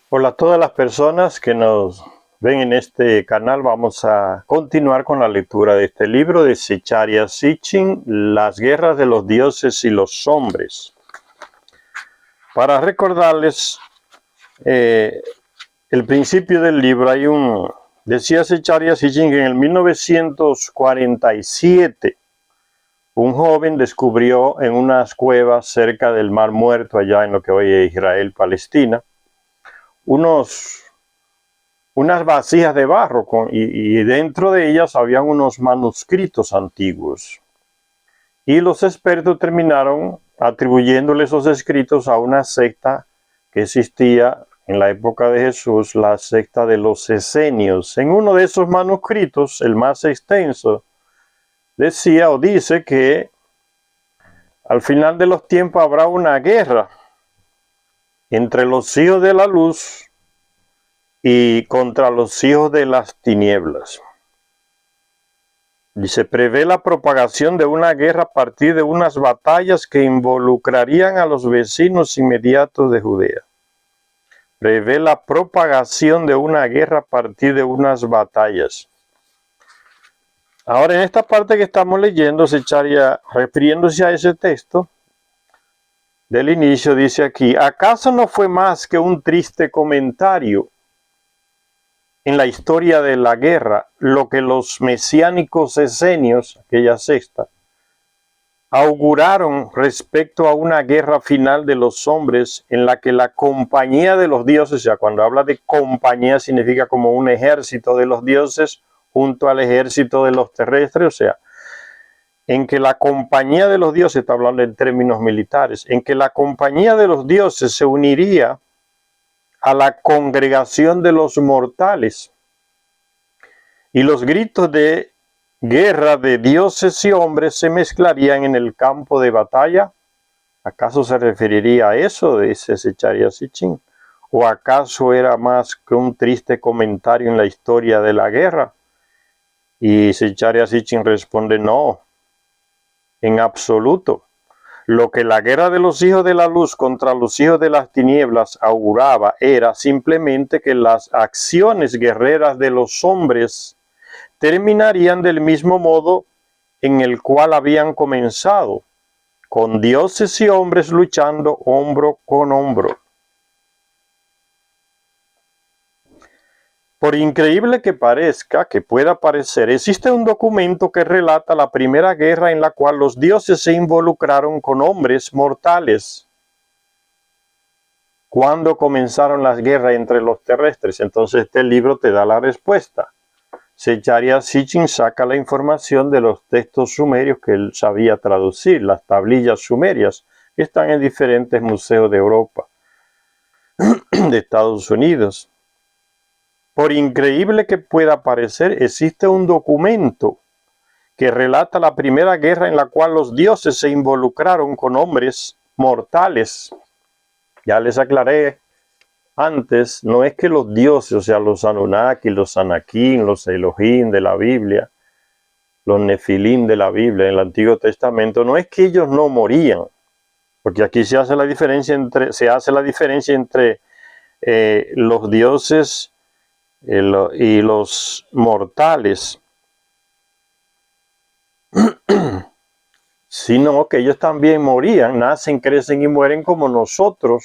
Hola a todas las personas que nos ven en este canal. Vamos a continuar con la lectura de este libro de Zecharia Sitchin, Las guerras de los dioses y los hombres. Para recordarles el principio del libro, decía Zecharia Sitchin que en el 1947 un joven descubrió en unas cuevas cerca del Mar Muerto, allá en lo que hoy es Israel, Palestina, unas vasijas de barro y dentro de ellas habían unos manuscritos antiguos. Y los expertos terminaron atribuyéndole esos escritos a una secta que existía en la época de Jesús, la secta de los esenios. En uno de esos manuscritos, el más extenso, decía o dice que al final de los tiempos habrá una guerra entre los hijos de la luz y contra los hijos de las tinieblas. Dice, prevé la propagación de una guerra a partir de unas batallas que involucrarían a los vecinos inmediatos de Judea. Prevé la propagación de una guerra a partir de unas batallas. Ahora, en esta parte que estamos leyendo, Zecharia, refiriéndose a ese texto del inicio, dice aquí, ¿acaso no fue más que un triste comentario en la historia de la guerra lo que los mesiánicos esenios, aquella sexta, auguraron respecto a una guerra final de los hombres en la que la compañía de los dioses, o sea, cuando habla de compañía significa como un ejército de los dioses junto al ejército de los terrestres, o sea, en que la compañía de los dioses, está hablando en términos militares, en que la compañía de los dioses se uniría a la congregación de los mortales. Y los gritos de guerra de dioses y hombres se mezclarían en el campo de batalla. ¿Acaso se referiría a eso? Dice Zecharia Sitchin. ¿O acaso era más que un triste comentario en la historia de la guerra? Y Zecharia Sitchin responde, no, en absoluto. Lo que la guerra de los hijos de la luz contra los hijos de las tinieblas auguraba era simplemente que las acciones guerreras de los hombres terminarían del mismo modo en el cual habían comenzado, con dioses y hombres luchando hombro con hombro. Por increíble que parezca, que pueda parecer, existe un documento que relata la primera guerra en la cual los dioses se involucraron con hombres mortales. ¿Cuándo comenzaron las guerras entre los terrestres? Entonces este libro te da la respuesta. Zecharia Sitchin saca la información de los textos sumerios que él sabía traducir, las tablillas sumerias, que están en diferentes museos de Europa, de Estados Unidos. Por increíble que pueda parecer, existe un documento que relata la primera guerra en la cual los dioses se involucraron con hombres mortales. Ya les aclaré antes, no es que los dioses, o sea, los Anunnaki, los Anakim, los Elohim de la Biblia, los Nefilim de la Biblia en el Antiguo Testamento, no es que ellos no morían, porque aquí se hace la diferencia entre los dioses y los mortales, sino que ellos también morían, nacen, crecen y mueren como nosotros,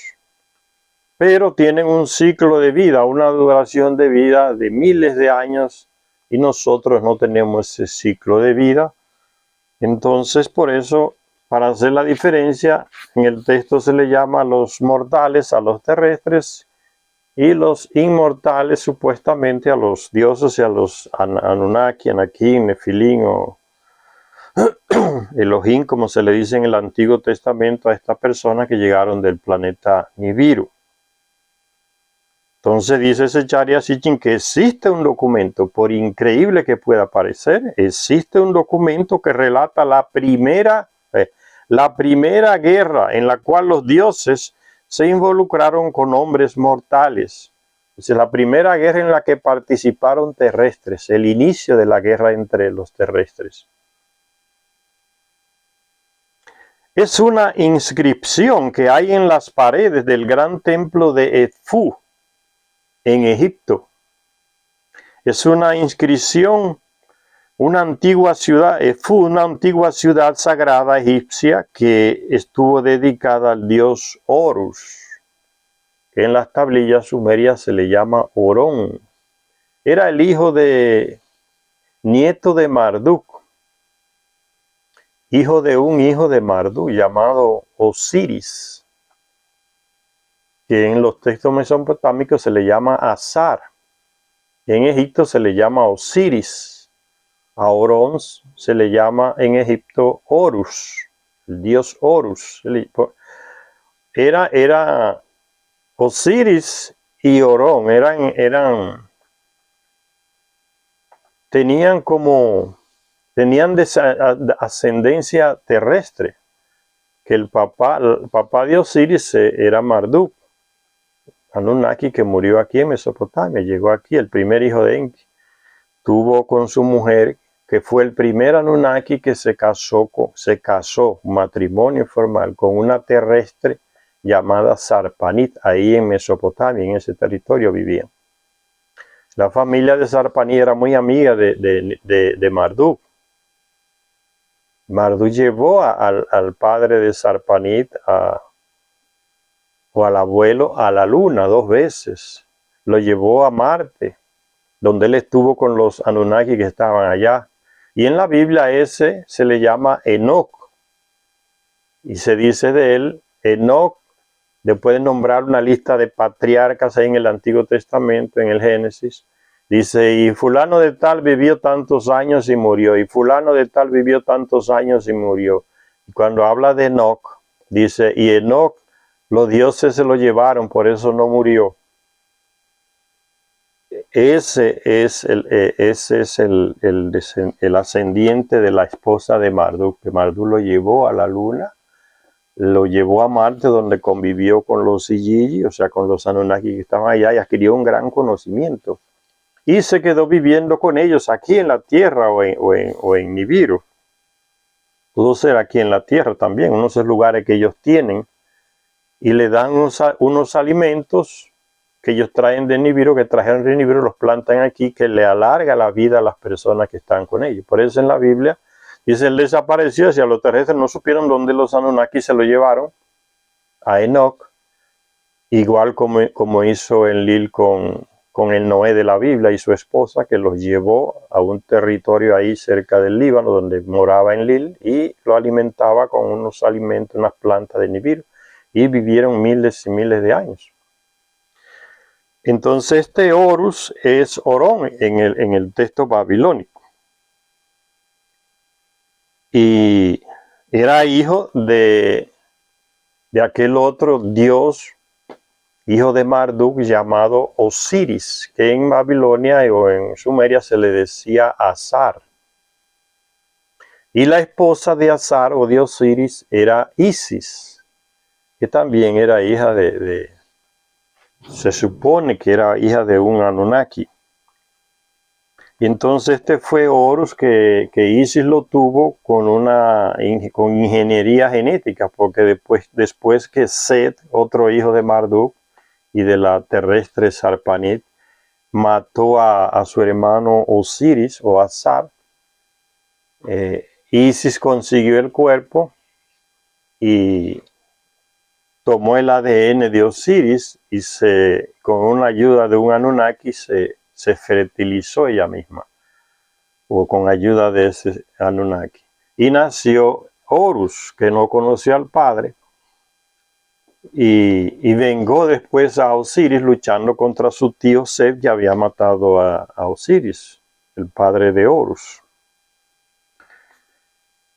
pero tienen un ciclo de vida, una duración de vida de miles de años, y nosotros no tenemos ese ciclo de vida. Entonces, por eso, para hacer la diferencia, en el texto se le llama a los mortales, a los terrestres, y los inmortales supuestamente a los dioses y a los Anunnaki, Anakim, Nefilim o Elohim, como se le dice en el Antiguo Testamento a estas personas que llegaron del planeta Nibiru. Entonces dice Zecharia Sitchin que existe un documento, por increíble que pueda parecer, existe un documento que relata la primera guerra en la cual los dioses se involucraron con hombres mortales. Es la primera guerra en la que participaron terrestres, el inicio de la guerra entre los terrestres. Es una inscripción que hay en las paredes del gran templo de Edfu, en Egipto. Es una inscripción, una antigua ciudad, fue una antigua ciudad sagrada egipcia que estuvo dedicada al dios Horus, que en las tablillas sumerias se le llama Orón. Era el nieto de Marduk, hijo de un hijo de Marduk llamado Osiris, que en los textos mesopotámicos se le llama Azar. En Egipto se le llama Osiris. A Orón se le llama en Egipto Horus, el dios Horus. Era Osiris y Orón, tenían ascendencia terrestre, que el papá de Osiris era Marduk, Anunnaki, que murió aquí en Mesopotamia, llegó aquí, el primer hijo de Enki. Tuvo con su mujer, que fue el primer Anunnaki que se casó, matrimonio formal, con una terrestre llamada Sarpanit, ahí en Mesopotamia, en ese territorio vivían. La familia de Sarpanit era muy amiga de Marduk. Marduk llevó al padre de Sarpanit o al abuelo a la luna 2 veces. Lo llevó a Marte, donde él estuvo con los Anunnaki que estaban allá. Y en la Biblia ese se le llama Enoc. Y se dice de él, Enoc, después de nombrar una lista de patriarcas ahí en el Antiguo Testamento, en el Génesis, dice, y fulano de tal vivió tantos años y murió, y fulano de tal vivió tantos años y murió. Y cuando habla de Enoc, dice, y Enoc, los dioses se lo llevaron, por eso no murió. Ese es el ascendiente de la esposa de Marduk, que Marduk lo llevó a la luna, lo llevó a Marte, donde convivió con los Igigi, o sea, con los Anunnaki que estaban allá, y adquirió un gran conocimiento. Y se quedó viviendo con ellos aquí en la tierra o en Nibiru. Pudo ser aquí en la tierra también, unos lugares que ellos tienen, y le dan unos alimentos que ellos traen de Nibiru, que trajeron de Nibiru, los plantan aquí, que le alarga la vida a las personas que están con ellos. Por eso en la Biblia dice, él desapareció, hacia los terrestres no supieron dónde los Anunnaki se lo llevaron, a Enoch, igual como hizo Enlil con el Noé de la Biblia y su esposa, que los llevó a un territorio ahí cerca del Líbano, donde moraba Enlil, y lo alimentaba con unos alimentos, unas plantas de Nibiru, y vivieron miles y miles de años. Entonces este Horus es Orón en el texto babilónico. Y era hijo de aquel otro dios, hijo de Marduk, llamado Osiris, que en Babilonia o en Sumeria se le decía Azar. Y la esposa de Azar o de Osiris era Isis, que también era hija se supone que era hija de un Anunnaki. Y entonces este fue Horus que Isis lo tuvo con ingeniería genética, porque después que Set, otro hijo de Marduk y de la terrestre Sarpanit, mató a su hermano Osiris o Azar, Isis consiguió el cuerpo y tomó el ADN de Osiris y con una ayuda de un Anunnaki se fertilizó ella misma, o con ayuda de ese Anunnaki. Y nació Horus, que no conoció al padre, y vengó después a Osiris luchando contra su tío Set, que había matado a Osiris, el padre de Horus.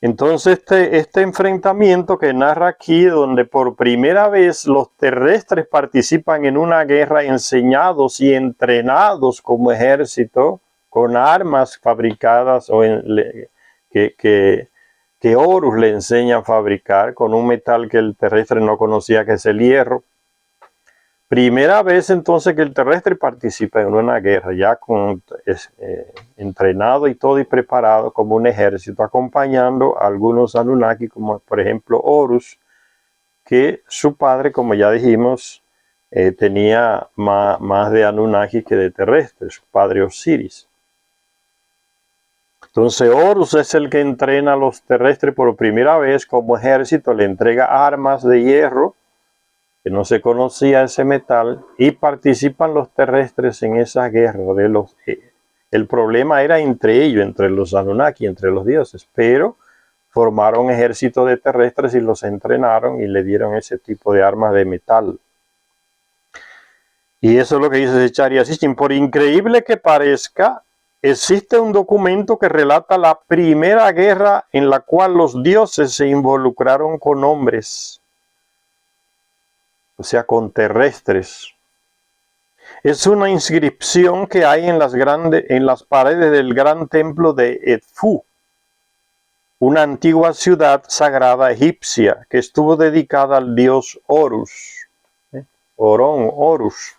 Entonces este enfrentamiento que narra aquí, donde por primera vez los terrestres participan en una guerra enseñados y entrenados como ejército, con armas fabricadas que Horus le enseña a fabricar, con un metal que el terrestre no conocía, que es el hierro. Primera vez entonces que el terrestre participa en una guerra, ya entrenado y todo y preparado como un ejército, acompañando a algunos Anunnaki, como por ejemplo Horus, que su padre, como ya dijimos, tenía más de Anunnaki que de terrestres, su padre Osiris. Entonces Horus es el que entrena a los terrestres por primera vez como ejército, le entrega armas de hierro, que no se conocía ese metal, y participan los terrestres en esa guerra. El problema era entre ellos, entre los Anunnaki, entre los dioses, pero formaron ejércitos de terrestres y los entrenaron y le dieron ese tipo de armas de metal. Y eso es lo que dice Zecharia Sitchin. Por increíble que parezca, existe un documento que relata la primera guerra en la cual los dioses se involucraron con hombres, o sea, con terrestres. Es una inscripción que hay en las paredes del gran templo de Edfu, una antigua ciudad sagrada egipcia que estuvo dedicada al dios Horus. Orón, Horus.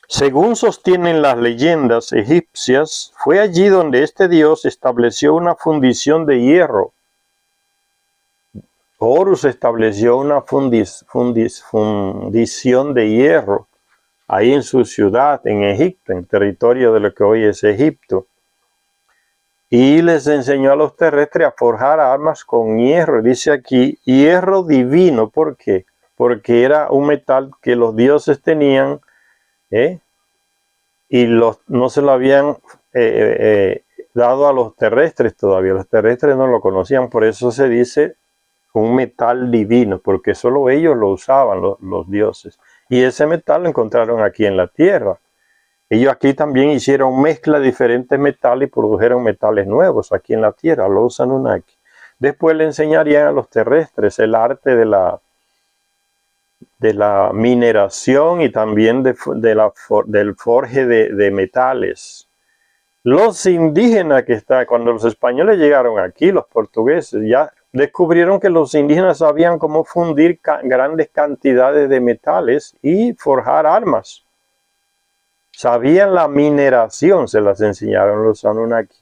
Según sostienen las leyendas egipcias, fue allí donde este dios estableció una fundición de hierro. Horus estableció una fundición de hierro ahí en su ciudad, en Egipto, en territorio de lo que hoy es Egipto. Y les enseñó a los terrestres a forjar armas con hierro. Dice aquí, hierro divino. ¿Por qué? Porque era un metal que los dioses tenían, y no se lo habían dado a los terrestres todavía. Los terrestres no lo conocían, por eso se dice un metal divino, porque solo ellos lo usaban, los dioses. Y ese metal lo encontraron aquí en la tierra. Ellos aquí también hicieron mezcla de diferentes metales y produjeron metales nuevos aquí en la tierra, los Anunnaki. Después le enseñarían a los terrestres el arte de la mineración y también del forje de metales. Los indígenas cuando los españoles llegaron aquí, los portugueses, ya descubrieron que los indígenas sabían cómo fundir grandes cantidades de metales y forjar armas. Sabían la mineración, se las enseñaron los Anunnaki.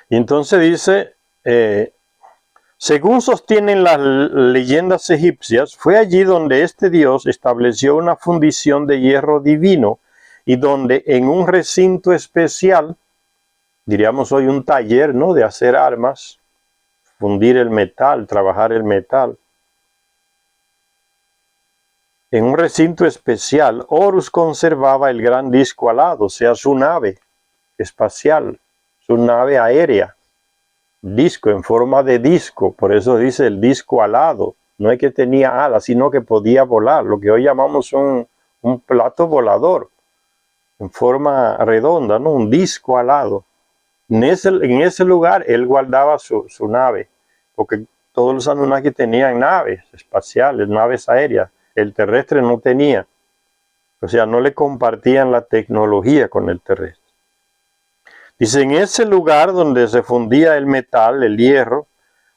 Y entonces dice, según sostienen las leyendas egipcias, fue allí donde este dios estableció una fundición de hierro divino y donde en un recinto especial, diríamos hoy un taller, ¿no?, de hacer armas, fundir el metal, trabajar el metal. En un recinto especial, Horus conservaba el gran disco alado, o sea, su nave espacial, su nave aérea. Disco, en forma de disco, por eso dice el disco alado. No es que tenía alas, sino que podía volar, lo que hoy llamamos un plato volador, en forma redonda, ¿no? Un disco alado. En ese lugar él guardaba su nave, porque todos los Anunnaki tenían naves espaciales, naves aéreas. El terrestre no tenía, o sea, no le compartían la tecnología con el terrestre. Dice, en ese lugar donde se fundía el metal, el hierro,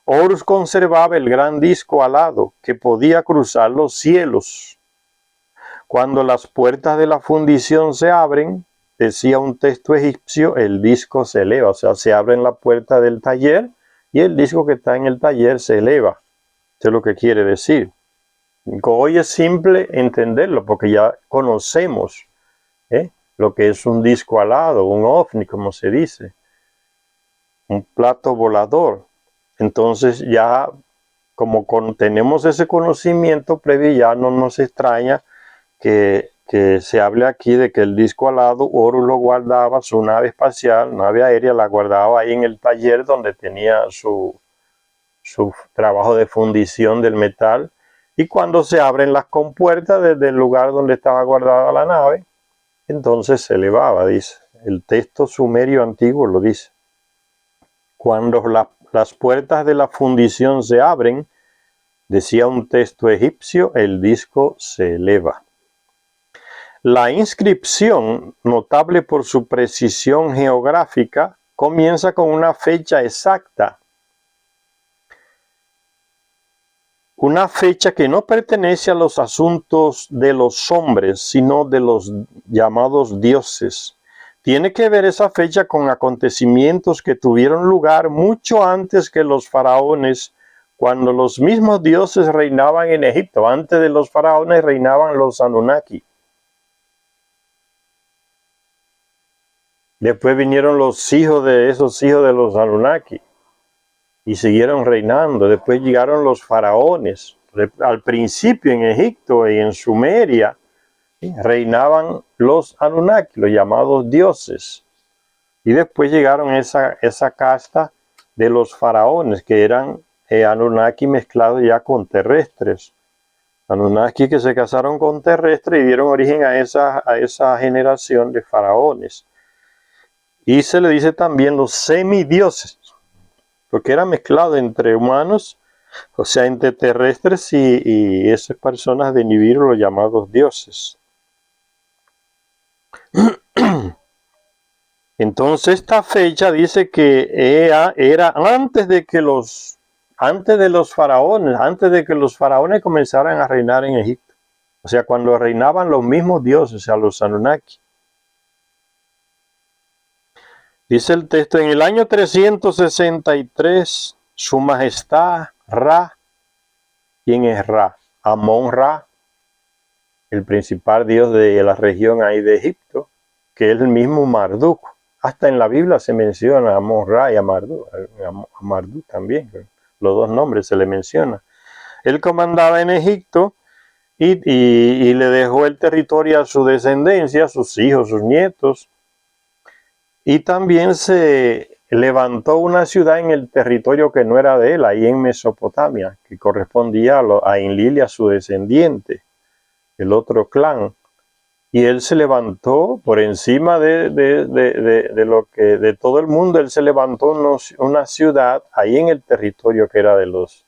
Horus conservaba el gran disco alado que podía cruzar los cielos. Cuando las puertas de la fundición se abren, decía un texto egipcio, el disco se eleva, o sea, se abren la puerta del taller y el disco que está en el taller se eleva. Eso es lo que quiere decir. Hoy es simple entenderlo porque ya conocemos lo que es un disco alado, un ovni, como se dice, un plato volador. Entonces ya como tenemos ese conocimiento previo, ya no nos extraña que se hable aquí de que el disco alado Horus lo guardaba, su nave espacial, nave aérea, la guardaba ahí en el taller donde tenía su trabajo de fundición del metal. Y cuando se abren las compuertas desde el lugar donde estaba guardada la nave, entonces se elevaba, dice. El texto sumerio antiguo lo dice. Cuando las puertas de la fundición se abren, decía un texto egipcio, el disco se eleva. La inscripción, notable por su precisión geográfica, comienza con una fecha exacta. Una fecha que no pertenece a los asuntos de los hombres, sino de los llamados dioses. Tiene que ver esa fecha con acontecimientos que tuvieron lugar mucho antes que los faraones, cuando los mismos dioses reinaban en Egipto. Antes de los faraones reinaban los Anunnaki. Después vinieron los hijos de esos hijos de los Anunnaki y siguieron reinando. Después llegaron los faraones. Al principio en Egipto y en Sumeria reinaban los Anunnaki, los llamados dioses. Y después llegaron esa casta de los faraones, que eran Anunnaki mezclados ya con terrestres. Anunnaki que se casaron con terrestres y dieron origen a esa generación de faraones. Y se le dice también los semidioses, porque era mezclado entre humanos, o sea, entre terrestres y esas personas de Nibiru, los llamados dioses. Entonces esta fecha dice que era antes de los faraones, antes de que los faraones comenzaran a reinar en Egipto. O sea, cuando reinaban los mismos dioses, o sea, los Anunnaki. Dice el texto, en el año 363, su majestad Ra, ¿quién es Ra? Amón-Ra, el principal dios de la región ahí de Egipto, que es el mismo Marduk. Hasta en la Biblia se menciona a Amón-Ra y a Marduk también. Los dos nombres se le menciona. Él comandaba en Egipto y le dejó el territorio a su descendencia, a sus hijos, sus nietos. Y también se levantó una ciudad en el territorio que no era de él, ahí en Mesopotamia, que correspondía a Enlil, a su descendiente, el otro clan. Y él se levantó por encima de todo el mundo. Él se levantó una ciudad ahí en el territorio que era de los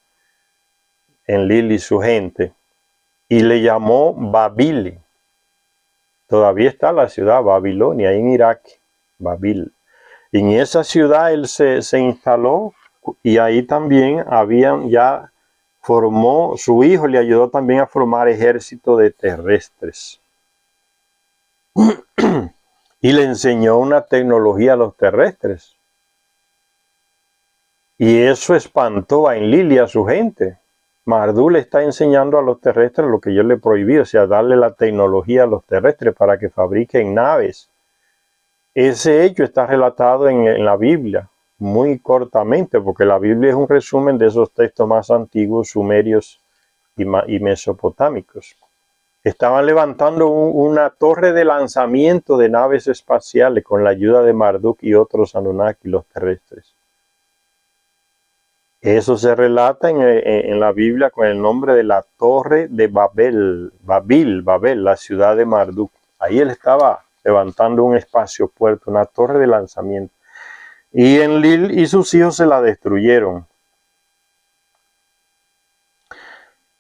Enlil y su gente. Y le llamó Babil. Todavía está la ciudad Babilonia, ahí en Irak, Babil. Y en esa ciudad él se instaló y ahí también formó, su hijo le ayudó también a formar ejército de terrestres. Y le enseñó una tecnología a los terrestres. Y eso espantó a Enlil y a su gente. Marduk le está enseñando a los terrestres lo que yo le prohibí, o sea, darle la tecnología a los terrestres para que fabriquen naves. Ese hecho está relatado en la Biblia, muy cortamente, porque la Biblia es un resumen de esos textos más antiguos, sumerios y mesopotámicos. Estaban levantando una torre de lanzamiento de naves espaciales con la ayuda de Marduk y otros Anunnaki, los terrestres. Eso se relata en la Biblia con el nombre de la Torre de Babel, la ciudad de Marduk. Ahí él estaba levantando un espacio puerto, una torre de lanzamiento. Y Enlil y sus hijos se la destruyeron.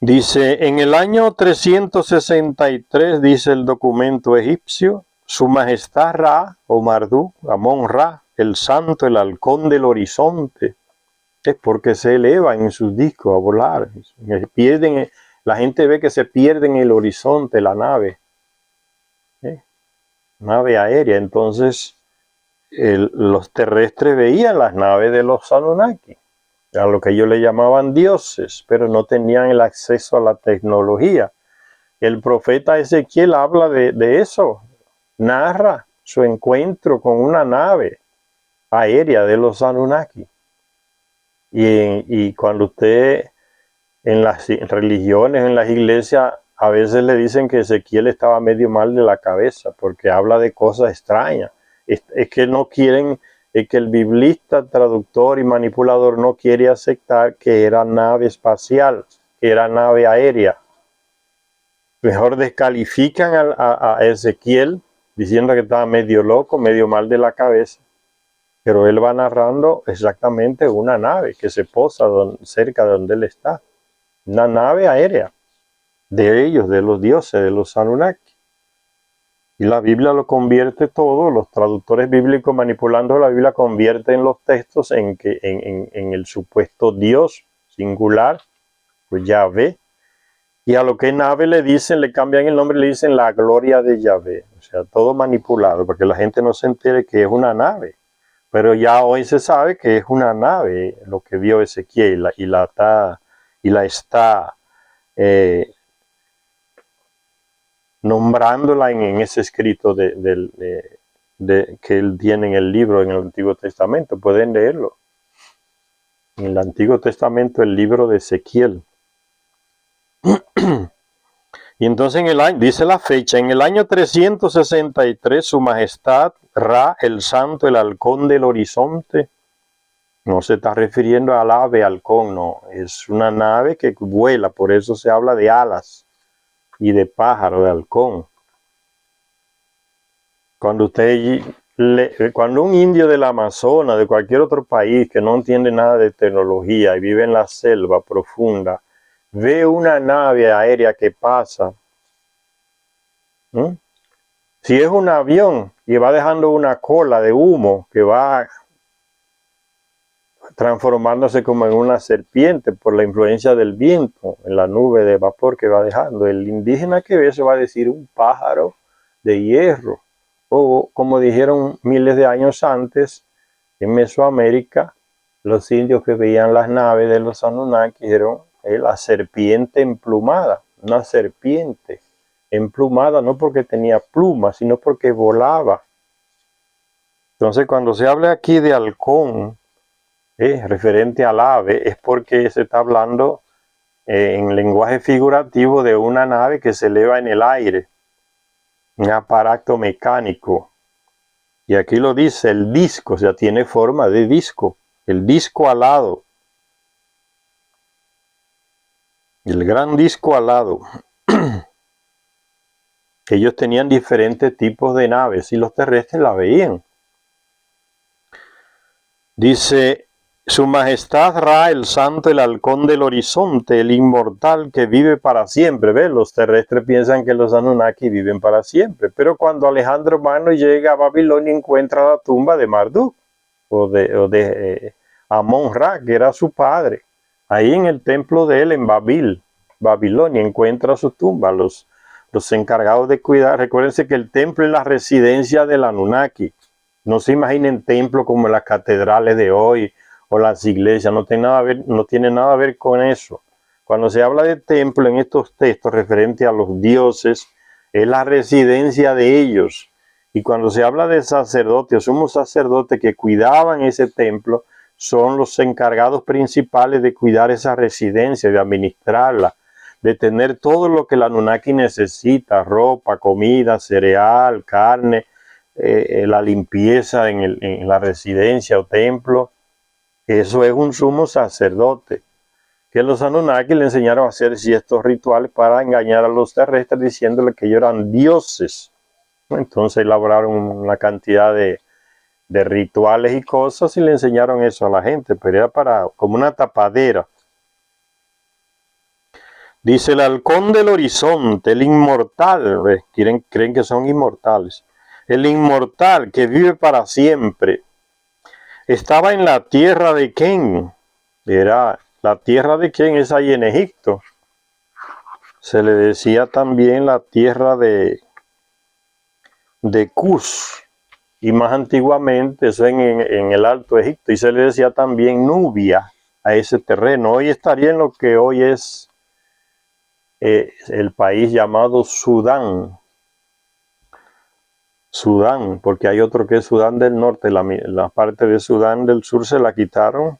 Dice, en el año 363, dice el documento egipcio, su majestad Ra, o Marduk, Amón-Ra, el santo, el halcón del horizonte, es porque se eleva en sus discos a volar. La gente ve que se pierde en el horizonte la nave, nave aérea. Entonces los terrestres veían las naves de los Anunnaki, a lo que ellos le llamaban dioses, pero no tenían el acceso a la tecnología. El profeta Ezequiel habla de eso, narra su encuentro con una nave aérea de los Anunnaki. Y cuando usted en las religiones, en las iglesias, a veces le dicen que Ezequiel estaba medio mal de la cabeza porque habla de cosas extrañas. Es que no quieren, es que el biblista, traductor y manipulador no quiere aceptar que era nave espacial, que era nave aérea. Mejor descalifican a Ezequiel diciendo que estaba medio loco, medio mal de la cabeza. Pero él va narrando exactamente una nave que se posa cerca de donde él está. Una nave aérea de ellos, de los dioses, de los Anunnaki. Y la Biblia lo convierte todo, los traductores bíblicos manipulando la Biblia convierten los textos en el supuesto Dios singular, pues Yahvé. Y a lo que es nave le cambian el nombre, le dicen la gloria de Yahvé. O sea, todo manipulado, para que la gente no se entere que es una nave. Pero ya hoy se sabe que es una nave, lo que vio Ezequiel, y la está y la está nombrándola en ese escrito que él tiene en el libro, en el Antiguo Testamento. Pueden leerlo. En el Antiguo Testamento, el libro de Ezequiel. Y entonces en el año, dice la fecha, en el año 363, su majestad Ra, el santo, el halcón del horizonte, no se está refiriendo al ave halcón, no, es una nave que vuela, por eso se habla de alas y de pájaro, de halcón. Cuando cuando un indio del Amazonas, de cualquier otro país que no entiende nada de tecnología y vive en la selva profunda, ve una nave aérea que pasa, si es un avión y va dejando una cola de humo que va transformándose como en una serpiente por la influencia del viento, en la nube de vapor que va dejando, el indígena que ve eso va a decir un pájaro de hierro. O como dijeron miles de años antes, en Mesoamérica, los indios que veían las naves de los Anunnaki dijeron la serpiente emplumada, una serpiente emplumada no porque tenía plumas, sino porque volaba. Entonces cuando se habla aquí de halcón, referente al ave, es porque se está hablando en lenguaje figurativo de una nave que se eleva en el aire, un aparato mecánico. Y aquí lo dice, el disco, o sea, tiene forma de disco, el disco alado, el gran disco alado. Ellos tenían diferentes tipos de naves y los terrestres la veían. Dice, su majestad Ra, el santo, el halcón del horizonte, el inmortal que vive para siempre. ¿Ves? Los terrestres piensan que los Anunnaki viven para siempre. Pero cuando Alejandro Magno llega a Babilonia encuentra la tumba de Marduk o de Amón-Ra, que era su padre. Ahí en el templo de él en Babilonia, encuentra su tumba. Los encargados de cuidar. Recuérdense que el templo es la residencia del Anunnaki. No se imaginen templos como las catedrales de hoy o las iglesias, no tiene nada a ver con eso. Cuando se habla de templo en estos textos referente a los dioses, es la residencia de ellos. Y cuando se habla de sacerdotes o sumos sacerdotes que cuidaban ese templo, son los encargados principales de cuidar esa residencia, de administrarla, de tener todo lo que el Anunnaki necesita, ropa, comida, cereal, carne, la limpieza en la residencia o templo. Eso es un sumo sacerdote, que los Anunnaki le enseñaron a hacer ciertos rituales para engañar a los terrestres diciéndole que ellos eran dioses. Entonces elaboraron una cantidad de rituales y cosas y le enseñaron eso a la gente, pero era como una tapadera. Dice el halcón del horizonte, el inmortal, creen que son inmortales. El inmortal que vive para siempre. Estaba en la tierra de Ken. Era la tierra de Ken, es ahí en Egipto. Se le decía también la tierra de Cus. Y más antiguamente, eso en el Alto Egipto. Y se le decía también Nubia a ese terreno. Hoy estaría en lo que hoy es el país llamado Sudán. Sudán, porque hay otro que es Sudán del Norte, la parte de Sudán del Sur se la quitaron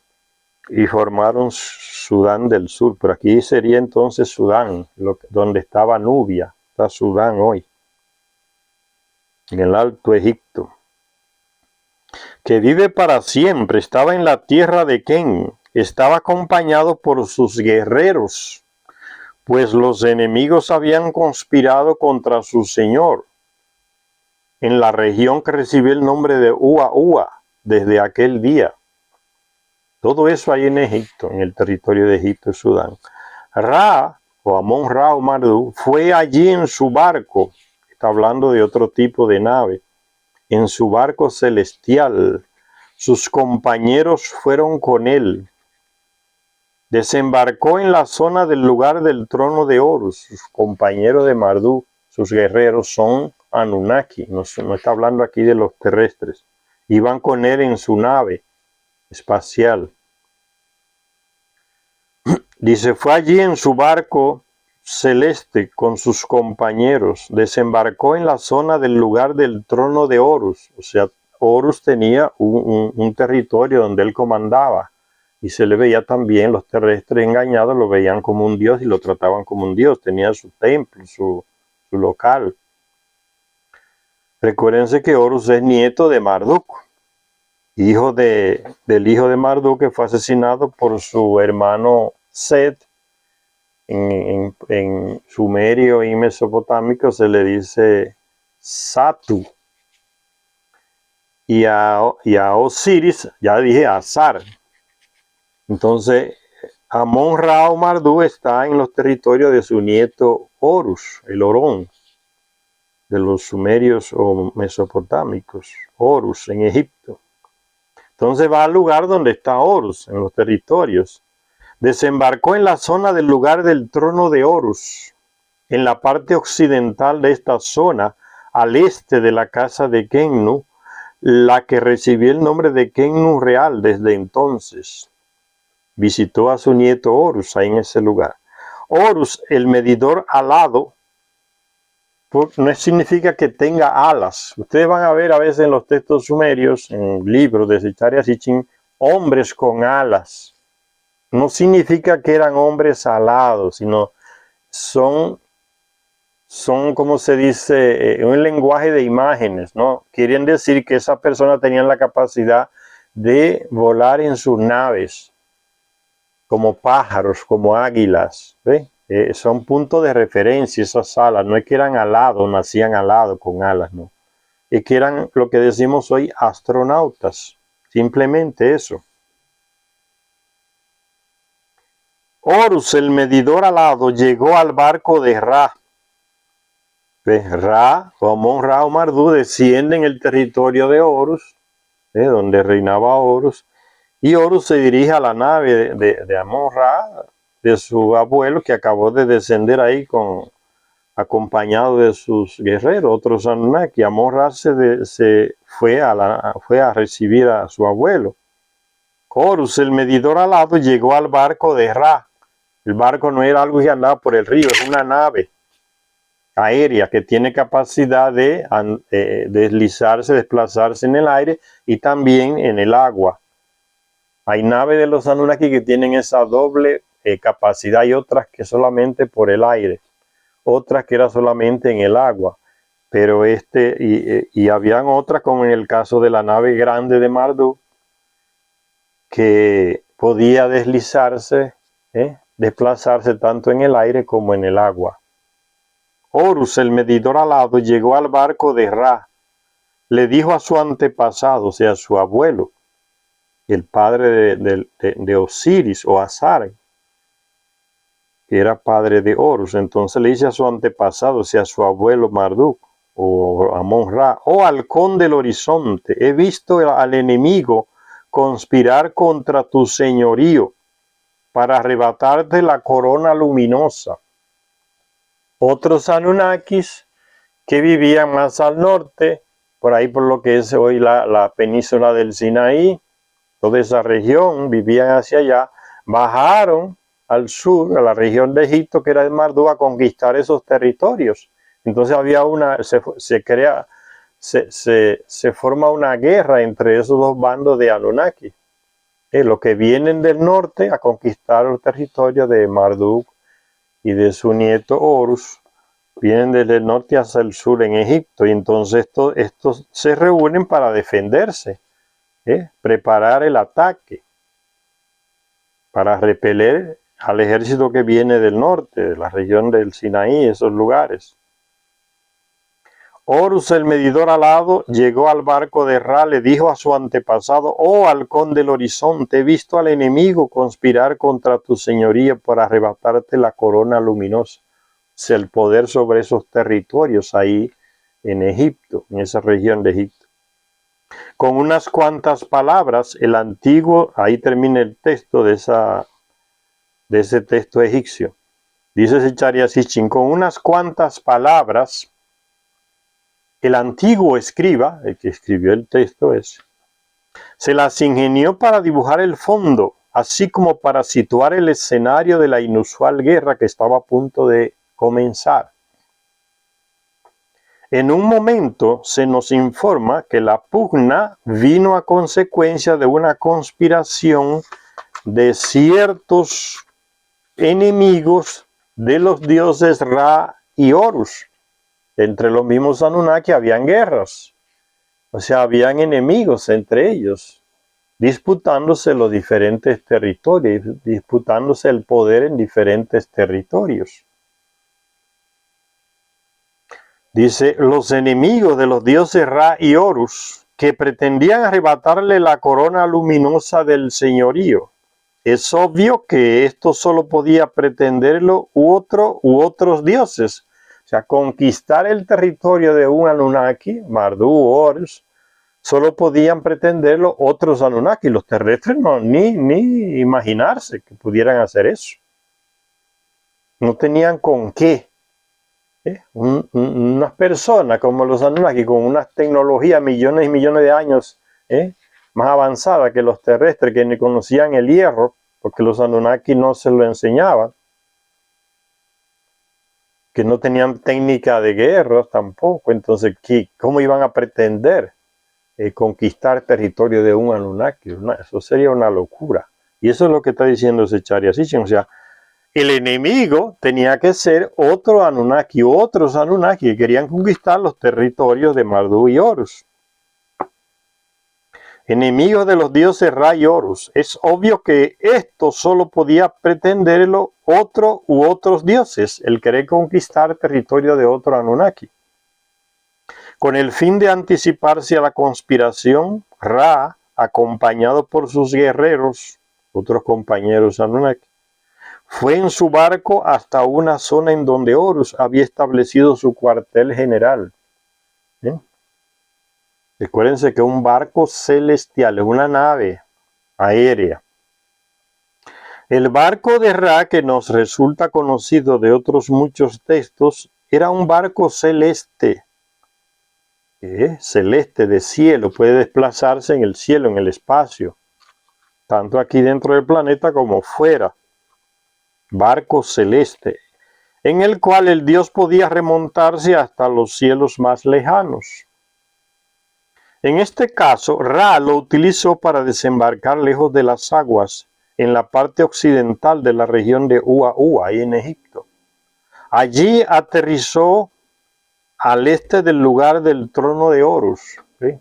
y formaron Sudán del Sur, pero aquí sería entonces Sudán, donde estaba Nubia, está Sudán hoy, en el Alto Egipto. Que vive para siempre, estaba en la tierra de Ken, estaba acompañado por sus guerreros, pues los enemigos habían conspirado contra su señor, en la región que recibió el nombre de Ua desde aquel día. Todo eso ahí en Egipto, en el territorio de Egipto y Sudán. Ra, o Amón-Ra o Marduk, fue allí en su barco, está hablando de otro tipo de nave, en su barco celestial. Sus compañeros fueron con él. Desembarcó en la zona del lugar del trono de Horus. Sus compañeros de Marduk, sus guerreros, son Anunnaki, no está hablando aquí de los terrestres. Iban con él en su nave espacial. Dice, fue allí en su barco celeste con sus compañeros, desembarcó en la zona del lugar del trono de Horus. O sea, Horus tenía un territorio donde él comandaba y se le veía también, los terrestres engañados lo veían como un dios y lo trataban como un dios, tenía su templo, su local. Recuérdense que Horus es nieto de Marduk, hijo del hijo de Marduk, que fue asesinado por su hermano Set. En sumerio y mesopotámico se le dice Satu. Y a Osiris, ya dije Azar. Entonces, Amon-Ra o Marduk está en los territorios de su nieto Horus, el Orón, de los sumerios o mesopotámicos, Horus en Egipto. Entonces va al lugar donde está Horus, en los territorios. Desembarcó en la zona del lugar del trono de Horus, en la parte occidental de esta zona, al este de la casa de Kennu, la que recibió el nombre de Kennu Real desde entonces. Visitó a su nieto Horus ahí en ese lugar. Horus, el medidor alado, no significa que tenga alas. Ustedes van a ver a veces en los textos sumerios, en libros de Secharia Sitchin, hombres con alas. No significa que eran hombres alados, sino son como se dice, un lenguaje de imágenes, ¿no? Quieren decir que esas personas tenían la capacidad de volar en sus naves, como pájaros, como águilas, ¿ve? Son puntos de referencia esas alas, no es que eran alados, nacían alados con alas, no. Es que eran lo que decimos hoy astronautas, simplemente eso. Horus, el medidor alado, llegó al barco de Ra. Ra, o Amon-Ra o Marduk desciende en el territorio de Horus, donde reinaba Horus, y Horus se dirige a la nave de Amon-Ra, de su abuelo, que acabó de descender ahí acompañado de sus guerreros, otros Anunnaki. Amon-Ra se fue a recibir a su abuelo. Horus, el medidor alado, llegó al barco de Ra. El barco no era algo que andaba por el río, es una nave aérea que tiene capacidad de deslizarse, desplazarse en el aire y también en el agua. Hay naves de los Anunnaki que tienen esa doble capacidad y otras que solamente por el aire, otras que era solamente en el agua. Pero y habían otras, como en el caso de la nave grande de Marduk, que podía deslizarse, desplazarse tanto en el aire como en el agua. Horus, el medidor alado, llegó al barco de Ra. Le dijo a su antepasado, o sea, a su abuelo, el padre de Osiris o Azar, que era padre de Horus. Entonces le dice a su antepasado, o sea, a su abuelo Marduk o Amon-Ra, oh halcón del horizonte, he visto al enemigo conspirar contra tu señorío para arrebatarte la corona luminosa. Otros Anunnakis que vivían más al norte, por ahí por lo que es hoy la península del Sinaí, toda esa región, vivían hacia allá, bajaron al sur, a la región de Egipto, que era el Marduk, a conquistar esos territorios. Entonces había se forma una guerra entre esos dos bandos de Anunnaki. Los que vienen del norte a conquistar el territorio de Marduk y de su nieto Horus, vienen desde el norte hacia el sur en Egipto, y entonces estos se reúnen para defenderse, preparar el ataque, para repeler al ejército que viene del norte, de la región del Sinaí, esos lugares. Horus, el medidor alado, llegó al barco de Ra, le dijo a su antepasado, oh halcón del horizonte, he visto al enemigo conspirar contra tu señoría para arrebatarte la corona luminosa. O sea, el poder sobre esos territorios ahí en Egipto, en esa región de Egipto. Con unas cuantas palabras, el antiguo, ahí termina el texto de ese texto egipcio. Dice Secharia Sitchin, con unas cuantas palabras, el antiguo escriba, el que escribió el texto ese, se las ingenió para dibujar el fondo así como para situar el escenario de la inusual guerra que estaba a punto de comenzar. En un momento se nos informa que la pugna vino a consecuencia de una conspiración de ciertos enemigos de los dioses Ra y Horus. Entre los mismos Anunnaki habían guerras, o sea, habían enemigos entre ellos, disputándose los diferentes territorios, disputándose el poder en diferentes territorios. Dice, los enemigos de los dioses Ra y Horus, que pretendían arrebatarle la corona luminosa del señorío. Es obvio que esto solo podía pretenderlo u otros dioses. O sea, conquistar el territorio de un Anunnaki, Marduk o Horus, solo podían pretenderlo otros Anunnaki. Los terrestres no, ni imaginarse que pudieran hacer eso. No tenían con qué. Unas personas como los Anunnaki, con unas tecnologías millones y millones de años más avanzada que los terrestres, que ni conocían el hierro, porque los Anunnaki no se lo enseñaban, que no tenían técnica de guerra tampoco. Entonces, ¿cómo iban a pretender conquistar territorio de un Anunnaki? Eso sería una locura. Y eso es lo que está diciendo Zecharia Sitchin. O sea, el enemigo tenía que ser otro Anunnaki, otros Anunnaki que querían conquistar los territorios de Marduk y Horus. Enemigos de los dioses Ra y Horus. Es obvio que esto solo podía pretenderlo otro u otros dioses, el querer conquistar territorio de otro Anunnaki. Con el fin de anticiparse a la conspiración, Ra, acompañado por sus guerreros, otros compañeros Anunnaki, fue en su barco hasta una zona en donde Horus había establecido su cuartel general. Recuérdense que un barco celestial es una nave aérea. El barco de Ra, que nos resulta conocido de otros muchos textos, era un barco celeste. Celeste, de cielo, puede desplazarse en el cielo, en el espacio, tanto aquí dentro del planeta como fuera. Barco celeste, en el cual el dios podía remontarse hasta los cielos más lejanos. En este caso, Ra lo utilizó para desembarcar lejos de las aguas, en la parte occidental de la región de Ua, ahí en Egipto. Allí aterrizó al este del lugar del trono de Horus, ¿sí?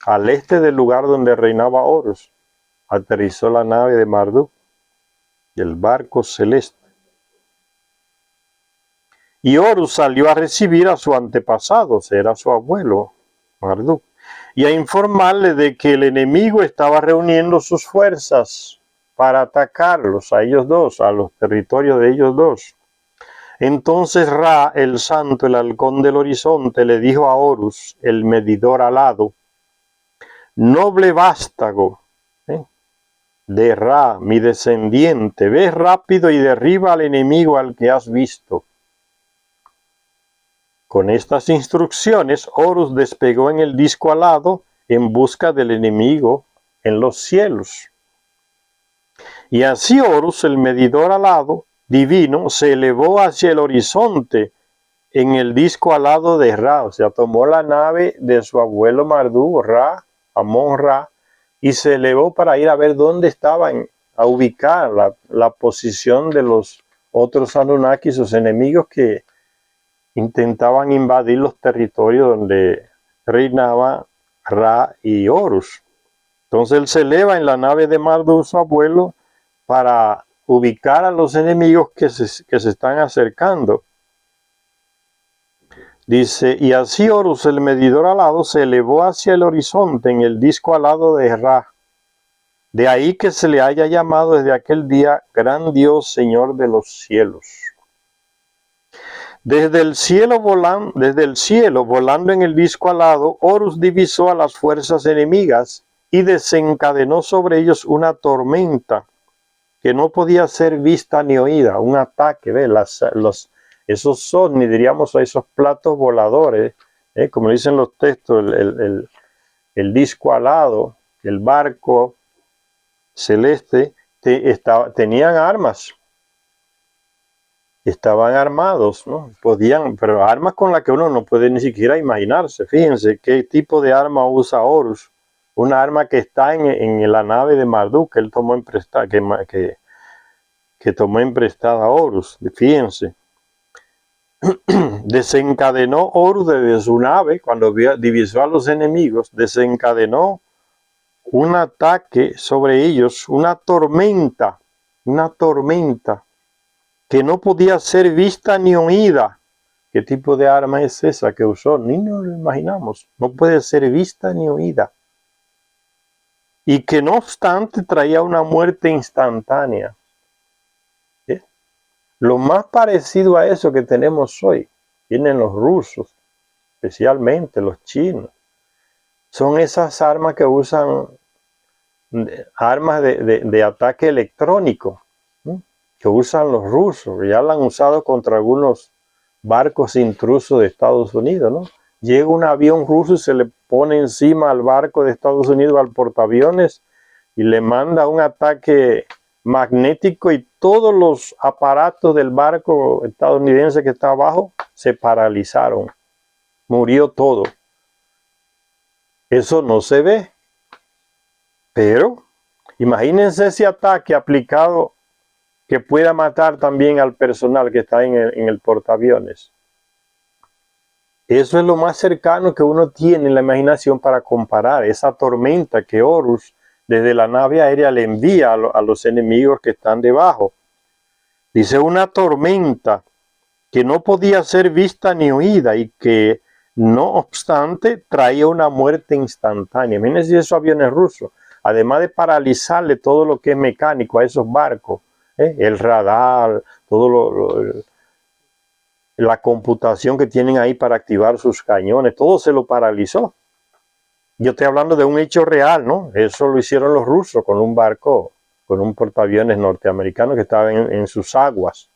Al este del lugar donde reinaba Horus, aterrizó la nave de Marduk, el barco celeste. Y Horus salió a recibir a su antepasado, era su abuelo, Marduk, y a informarle de que el enemigo estaba reuniendo sus fuerzas para atacarlos a ellos dos, a los territorios de ellos dos. Entonces Ra, el santo, el halcón del horizonte, le dijo a Horus, el medidor alado, noble vástago de Ra, mi descendiente, ve rápido y derriba al enemigo al que has visto. Con estas instrucciones, Horus despegó en el disco alado en busca del enemigo en los cielos. Y así Horus, el medidor alado divino, se elevó hacia el horizonte en el disco alado de Ra. O sea, tomó la nave de su abuelo Marduk, Ra, Amon-Ra, y se elevó para ir a ver dónde estaban, a ubicar la posición de los otros Anunnaki, sus enemigos que intentaban invadir los territorios donde reinaba Ra y Horus. Entonces él se eleva en la nave de Marduk, su abuelo, para ubicar a los enemigos que se están acercando. Dice, y así Horus, el medidor alado, se elevó hacia el horizonte en el disco alado de Ra. De ahí que se le haya llamado desde aquel día gran Dios, Señor de los cielos. Desde el cielo, volando en el disco alado, Horus divisó a las fuerzas enemigas y desencadenó sobre ellos una tormenta que no podía ser vista ni oída, un ataque, esos ovnis, diríamos, esos platos voladores, como dicen los textos, el disco alado, el barco celeste, tenían armas, estaban armados, ¿no? Podían, pero armas con las que uno no puede ni siquiera imaginarse. Fíjense qué tipo de arma usa Horus. Una arma que está en la nave de Marduk, que él tomó en prestada, que tomó en prestada Horus. Fíjense. Desencadenó Horus desde su nave, cuando divisó a los enemigos, desencadenó un ataque sobre ellos, una tormenta que no podía ser vista ni oída. ¿Qué tipo de arma es esa que usó? Ni nos lo imaginamos. No puede ser vista ni oída. Y que no obstante traía una muerte instantánea. ¿Eh? Lo más parecido a eso que tenemos hoy, tienen los rusos, especialmente los chinos. Son esas armas que usan, armas de ataque electrónico, ¿no? Que usan los rusos. Ya la han usado contra algunos barcos intrusos de Estados Unidos, ¿no? Llega un avión ruso y se le pone encima al barco de Estados Unidos, al portaaviones, y le manda un ataque magnético y todos los aparatos del barco estadounidense que está abajo se paralizaron. Murió todo. Eso no se ve. Pero imagínense ese ataque aplicado que pueda matar también al personal que está en el portaaviones. Eso es lo más cercano que uno tiene en la imaginación para comparar esa tormenta que Horus desde la nave aérea le envía a los enemigos que están debajo. Dice una tormenta que no podía ser vista ni oída y que no obstante traía una muerte instantánea. Imagínense esos aviones rusos, además de paralizarle todo lo que es mecánico a esos barcos, el radar, todo la computación que tienen ahí para activar sus cañones, todo se lo paralizó. Yo estoy hablando de un hecho real, ¿no? Eso lo hicieron los rusos con un barco, con un portaaviones norteamericano que estaba en sus aguas.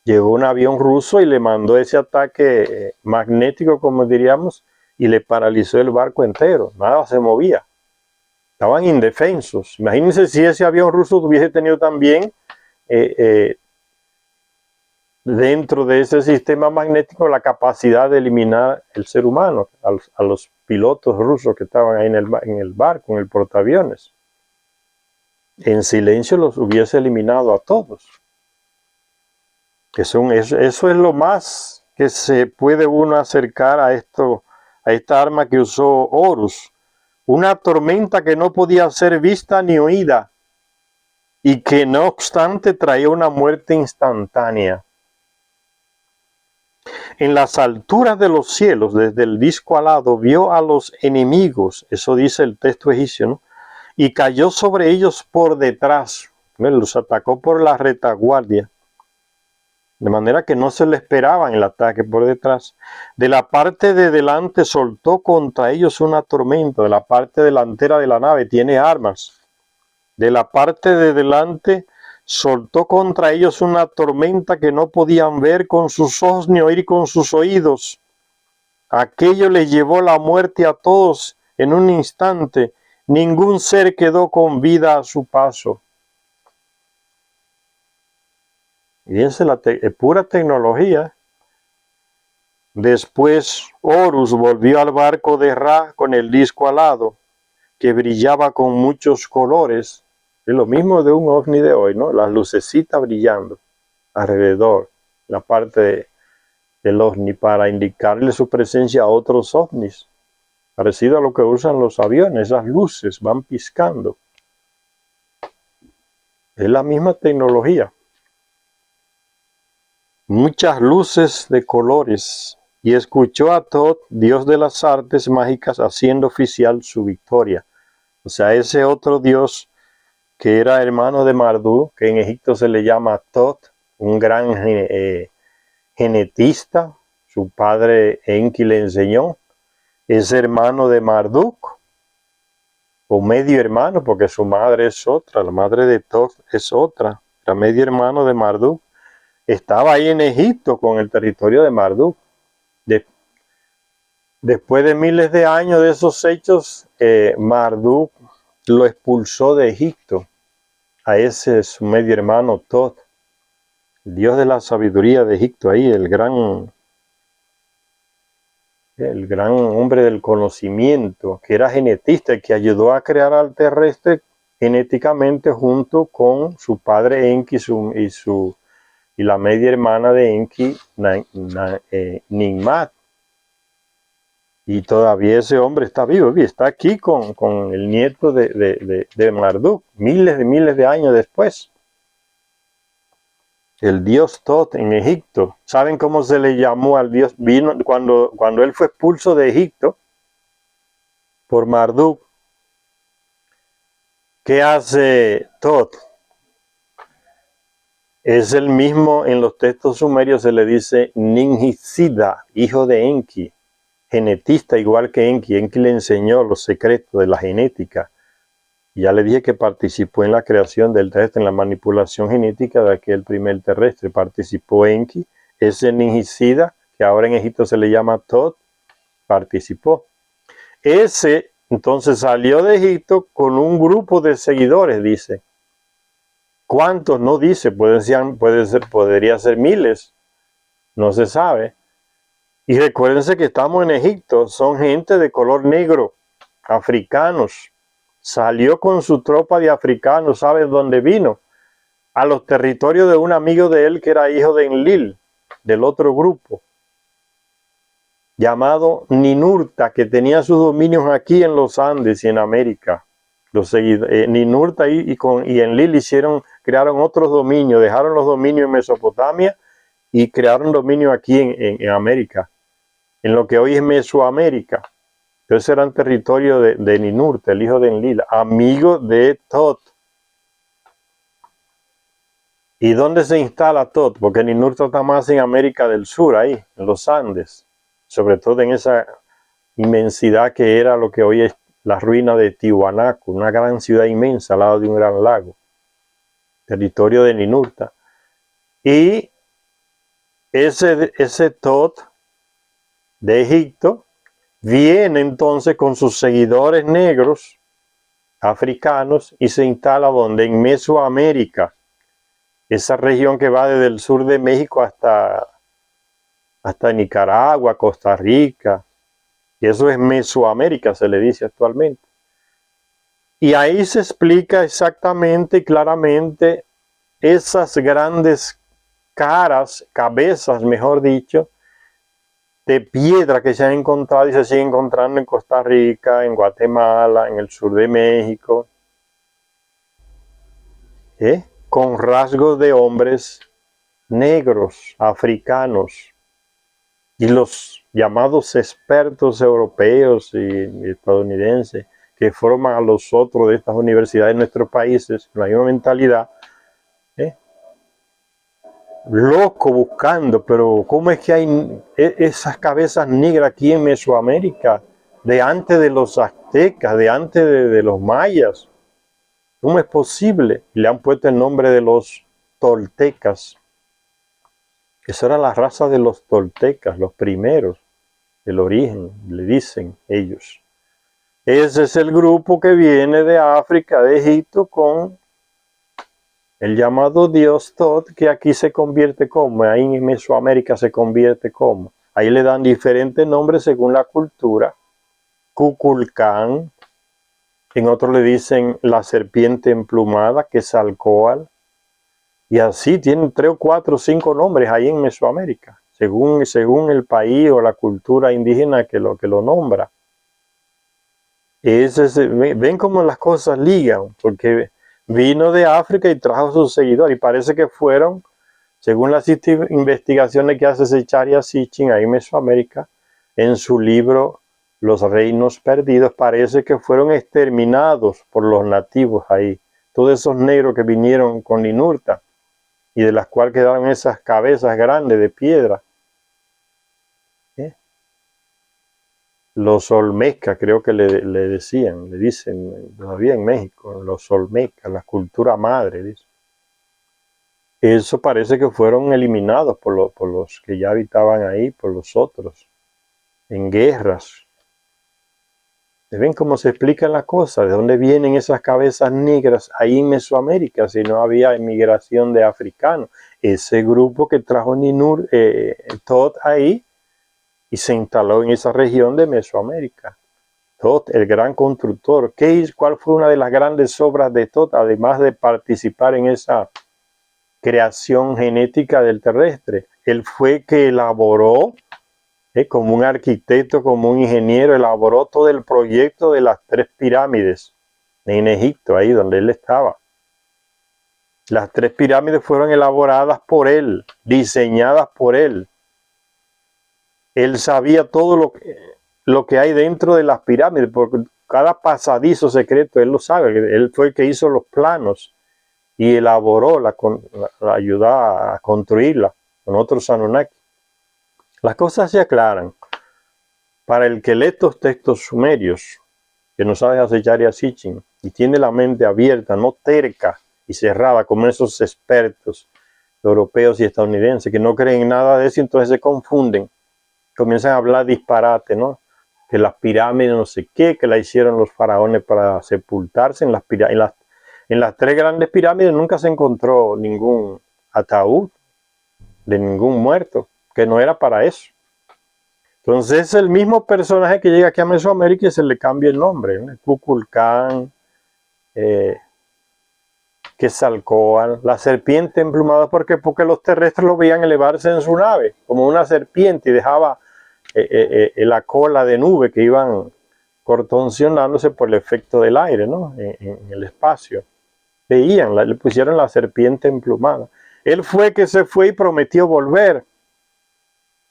Llegó un avión ruso y le mandó ese ataque magnético, como diríamos, y le paralizó el barco entero. Nada se movía. Estaban indefensos. Imagínense si ese avión ruso hubiese tenido también dentro de ese sistema magnético la capacidad de eliminar el ser humano, a los pilotos rusos que estaban ahí en el barco, en el portaaviones. En silencio los hubiese eliminado a todos. Eso es lo más que se puede uno acercar a esta arma que usó Horus. Una tormenta que no podía ser vista ni oída y que no obstante traía una muerte instantánea. En las alturas de los cielos, desde el disco alado, vio a los enemigos, eso dice el texto egipcio, ¿no? Y cayó sobre ellos por detrás, ¿no? Los atacó por la retaguardia, de manera que no se le esperaban el ataque por detrás. De la parte de delante soltó contra ellos una tormenta, de la parte delantera de la nave tiene armas. De la parte de delante soltó contra ellos una tormenta que no podían ver con sus ojos ni oír con sus oídos. Aquello les llevó la muerte a todos en un instante. Ningún ser quedó con vida a su paso. Fíjense, pura tecnología. Después Horus volvió al barco de Ra con el disco alado, que brillaba con muchos colores. Es lo mismo de un ovni de hoy, ¿no? Las lucecitas brillando alrededor, la parte del ovni, para indicarle su presencia a otros ovnis. Parecido a lo que usan los aviones, esas luces van piscando. Es la misma tecnología. Muchas luces de colores. Y escuchó a Thoth, dios de las artes mágicas, haciendo oficial su victoria. O sea, ese otro dios que era hermano de Marduk, que en Egipto se le llama Thoth, un gran genetista, su padre Enki le enseñó, es hermano de Marduk, o medio hermano, porque su madre es otra, la madre de Thoth es otra, era medio hermano de Marduk. Estaba ahí en Egipto con el territorio de Marduk. Después de miles de años de esos hechos, Marduk lo expulsó de Egipto a ese su medio hermano Tot, el dios de la sabiduría de Egipto ahí, el gran hombre del conocimiento, que era genetista y que ayudó a crear al terrestre genéticamente junto con su padre Enki y la media hermana de Enki, Ninmat. Y todavía ese hombre está vivo, está aquí con el nieto de Marduk, miles de años después. El dios Tot en Egipto. ¿Saben cómo se le llamó al dios? Vino cuando él fue expulso de Egipto por Marduk. ¿Qué hace Tot? Es el mismo, en los textos sumerios se le dice Ninhisida, hijo de Enki, genetista igual que Enki. Enki le enseñó los secretos de la genética. Ya le dije que participó en la creación del terrestre, en la manipulación genética de aquel primer terrestre. Participó Enki, ese Ninhisida, que ahora en Egipto se le llama Tot, participó. Ese entonces salió de Egipto con un grupo de seguidores, dice. ¿Cuántos? No dice, podría ser miles, no se sabe. Y recuérdense que estamos en Egipto, son gente de color negro, africanos. Salió con su tropa de africanos, ¿saben dónde vino? A los territorios de un amigo de él que era hijo de Enlil, del otro grupo, llamado Ninurta, que tenía sus dominios aquí en los Andes y en América. Ninurta y Enlil crearon otros dominios, dejaron los dominios en Mesopotamia y crearon dominios aquí en América, en lo que hoy es Mesoamérica. Entonces eran territorio de Ninurta, el hijo de Enlil, amigo de Tot. ¿Y dónde se instala Tot? Porque Ninurta está más en América del Sur, ahí, en los Andes, sobre todo en esa inmensidad que era lo que hoy es la ruina de Tiwanaku, una gran ciudad inmensa al lado de un gran lago, territorio de Ninurta. Y ese Tot de Egipto viene entonces con sus seguidores negros, africanos, y se instala donde, en Mesoamérica, esa región que va desde el sur de México hasta Nicaragua, Costa Rica, y eso es Mesoamérica, se le dice actualmente. Y ahí se explica exactamente y claramente esas grandes cabezas, mejor dicho, de piedra que se han encontrado y se siguen encontrando en Costa Rica, en Guatemala, en el sur de México, con rasgos de hombres negros, africanos, y los llamados expertos europeos y estadounidenses que forman a los otros de estas universidades de nuestros países, con la misma mentalidad, loco buscando, pero ¿cómo es que hay esas cabezas negras aquí en Mesoamérica, de antes de los aztecas, de antes de los mayas? ¿Cómo es posible? Le han puesto el nombre de los toltecas. Esa era la raza de los toltecas, los primeros, el origen, le dicen ellos. Ese es el grupo que viene de África, de Egipto, con el llamado dios Tot, que aquí se convierte como, ahí en Mesoamérica se convierte como. Ahí le dan diferentes nombres según la cultura. Kukulcán, en otros le dicen la serpiente emplumada, Quetzalcóatl, y así tienen 3 o 4 o 5 nombres ahí en Mesoamérica, según el país o la cultura indígena que lo nombra. Ven cómo las cosas ligan, porque vino de África y trajo a sus seguidores, y parece que fueron, según las investigaciones que hace Zecharia Sitchin ahí en Mesoamérica, en su libro Los Reinos Perdidos, parece que fueron exterminados por los nativos ahí, todos esos negros que vinieron con Ninurta, y de las cuales quedaron esas cabezas grandes de piedra. Los olmecas, creo que le dicen todavía en México, los olmecas, la cultura madre, dice. Eso parece que fueron eliminados por los que ya habitaban ahí, por los otros, en guerras. ¿Ven cómo se explican las cosas? ¿De dónde vienen esas cabezas negras ahí en Mesoamérica si no había inmigración de africanos? Ese grupo que trajo Thoth ahí y se instaló en esa región de Mesoamérica. Thoth, el gran constructor. ¿Cuál fue una de las grandes obras de Thoth, además de participar en esa creación genética del terrestre? Él fue que elaboró, como un arquitecto, como un ingeniero, elaboró todo el proyecto de las 3 pirámides en Egipto, ahí donde él estaba. Las 3 pirámides fueron elaboradas por él, diseñadas por él. Él sabía todo lo que hay dentro de las pirámides, porque cada pasadizo secreto él lo sabe. Él fue el que hizo los planos y elaboró, la ayudó a construirla con otros Anunnaki. Las cosas se aclaran. Para el que lee estos textos sumerios, que no sabe acechar y asichin, y tiene la mente abierta, no terca y cerrada como esos expertos europeos y estadounidenses que no creen en nada de eso, entonces se confunden, comienzan a hablar disparate, ¿no? Que las pirámides no sé qué, que la hicieron los faraones para sepultarse. En las 3 grandes pirámides nunca se encontró ningún ataúd de ningún muerto, que no era para eso. Entonces es el mismo personaje que llega aquí a Mesoamérica y se le cambia el nombre, ¿no? Kukulcán, Quetzalcóatl, la serpiente emplumada. ¿Por qué? Porque los terrestres lo veían elevarse en su nave, como una serpiente, y dejaba la cola de nube que iban cortoncionándose por el efecto del aire, ¿no? En el espacio. Veían, le pusieron la serpiente emplumada. Él fue que se fue y prometió volver.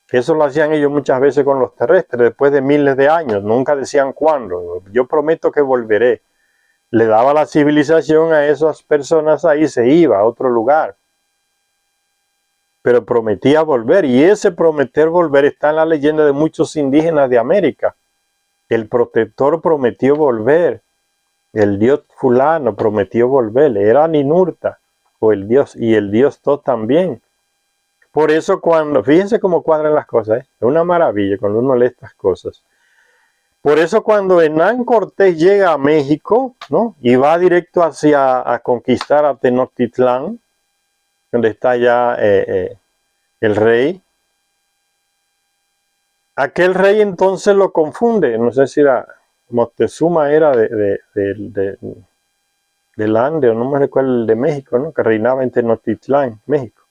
Eso lo hacían ellos muchas veces con los terrestres, después de miles de años. Nunca decían cuándo. Yo prometo que volveré. Le daba la civilización a esas personas ahí y se iba a otro lugar. Pero prometía volver, y ese prometer volver está en la leyenda de muchos indígenas de América. El protector prometió volver. El dios fulano prometió volver. Era Ninurta, o el dios, y el dios Thoth también. Por eso fíjense cómo cuadran las cosas, es una maravilla cuando uno lee estas cosas. Por eso cuando Hernán Cortés llega a México, ¿no? Y va directo a conquistar a Tenochtitlán, donde está ya el rey, aquel rey entonces lo confunde. No sé si Moctezuma era del Ande, o no me recuerdo, el de México, ¿no? Que reinaba en Tenochtitlán, México.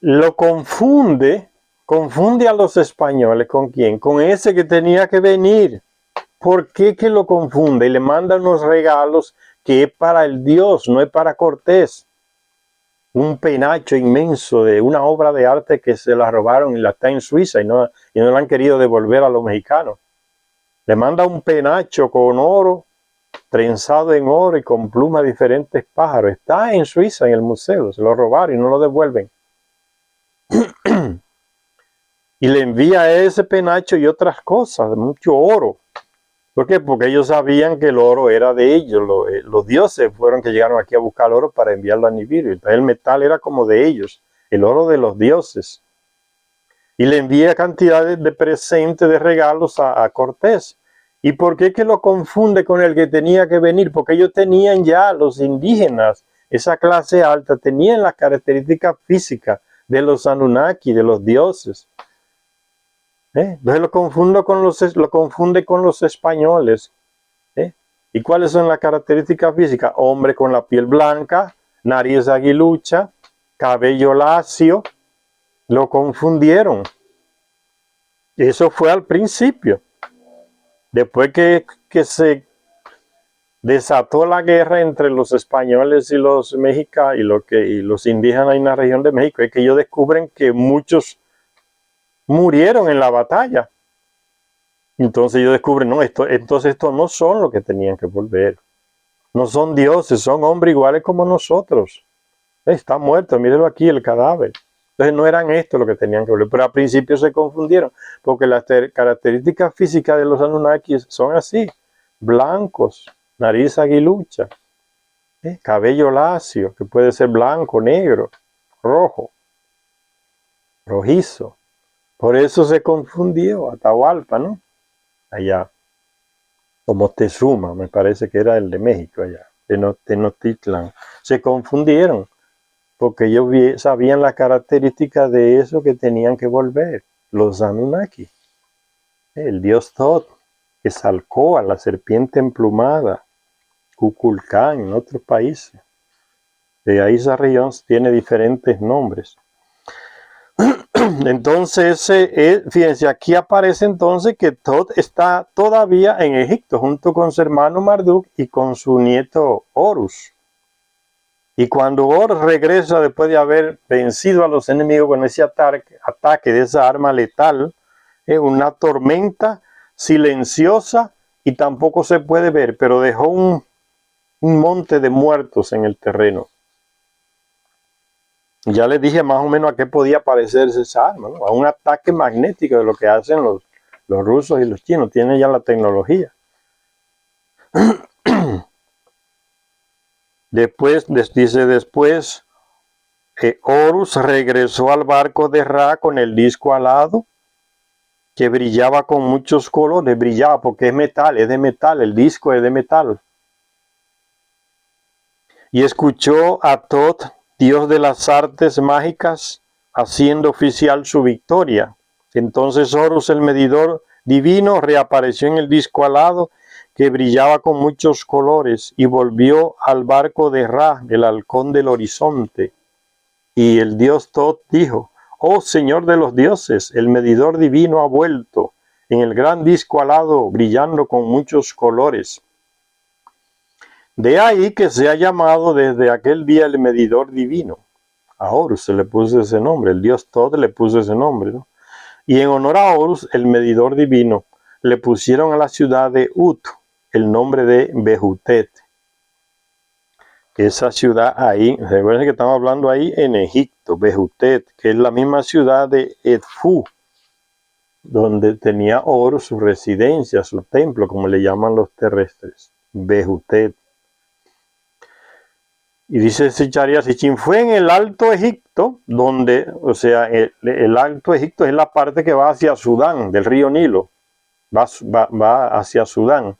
Lo confunde a los españoles. ¿Con quién? Con ese que tenía que venir. ¿Por qué que lo confunde? Y le manda unos regalos que es para el dios, no es para Cortés. Un penacho inmenso de una obra de arte que se la robaron y la está en Suiza y no la han querido devolver a los mexicanos. Le manda un penacho con oro, trenzado en oro y con plumas de diferentes pájaros. Está en Suiza, en el museo. Se lo robaron y no lo devuelven. Y le envía ese penacho y otras cosas, mucho oro. ¿Por qué? Porque ellos sabían que el oro era de ellos. Los dioses fueron que llegaron aquí a buscar oro para enviarlo a Nibiru. Entonces el metal era como de ellos, el oro de los dioses. Y le envía cantidades de presentes, de regalos a Cortés. ¿Y por qué que lo confunde con el que tenía que venir? Porque ellos tenían ya, los indígenas, esa clase alta, tenían las características físicas de los Anunnaki, de los dioses. Entonces lo confunde con los españoles. ¿Y cuáles son las características físicas? Hombre con la piel blanca, nariz aguilucha, cabello lacio. Lo confundieron. Eso fue al principio. Después que se desató la guerra entre los españoles y los mexicanos y los indígenas en la región de México, es que ellos descubren que muchos murieron en la batalla. Entonces ellos descubren, no, estos no son los que tenían que volver. No son dioses, son hombres iguales como nosotros. Está muerto, mírenlo aquí, el cadáver. Entonces no eran estos los que tenían que volver, pero al principio se confundieron, porque las características físicas de los Anunnakis son así, blancos, nariz aguilucha, cabello lacio, que puede ser blanco, negro, rojo, rojizo. Por eso se confundió Atahualpa, ¿no? allá, o Moctezuma, me parece que era el de México allá, de Tenochtitlan. Se confundieron, porque ellos sabían la característica de eso que tenían que volver, los Anunnaki. El dios Thoth, Quetzalcóatl, a la serpiente emplumada, Kukulcán en otros países. De ahí esa región tiene diferentes nombres. Entonces, fíjense, aquí aparece entonces que Thoth está todavía en Egipto, junto con su hermano Marduk y con su nieto Horus. Y cuando Horus regresa después de haber vencido a los enemigos con ese ataque de esa arma letal, es una tormenta silenciosa y tampoco se puede ver, pero dejó un monte de muertos en el terreno. Ya les dije más o menos a qué podía parecerse esa arma, ¿no? A un ataque magnético de lo que hacen los rusos y los chinos. Tienen ya la tecnología. Después, Horus regresó al barco de Ra con el disco alado, que brillaba con muchos colores. Brillaba porque es metal, es de metal, el disco es de metal. Y escuchó a Thoth, dios de las artes mágicas, haciendo oficial su victoria. Entonces Horus, el medidor divino, reapareció en el disco alado, que brillaba con muchos colores, y volvió al barco de Ra, el halcón del horizonte. Y el dios Thoth dijo: «Oh Señor de los dioses, el medidor divino ha vuelto, en el gran disco alado, brillando con muchos colores». De ahí que se ha llamado desde aquel día el medidor divino. A Horus se le puso ese nombre, el dios Thoth le puso ese nombre, ¿no? Y en honor a Horus, el medidor divino, le pusieron a la ciudad de Ut el nombre de Behutet. Esa ciudad ahí, recuerden que estamos hablando ahí en Egipto, Behutet, que es la misma ciudad de Edfu, donde tenía Horus su residencia, su templo, como le llaman los terrestres, Behutet. Y dice Secharia Sitchin, fue en el Alto Egipto, donde, o sea, el Alto Egipto es la parte que va hacia Sudán, del río Nilo, va hacia Sudán.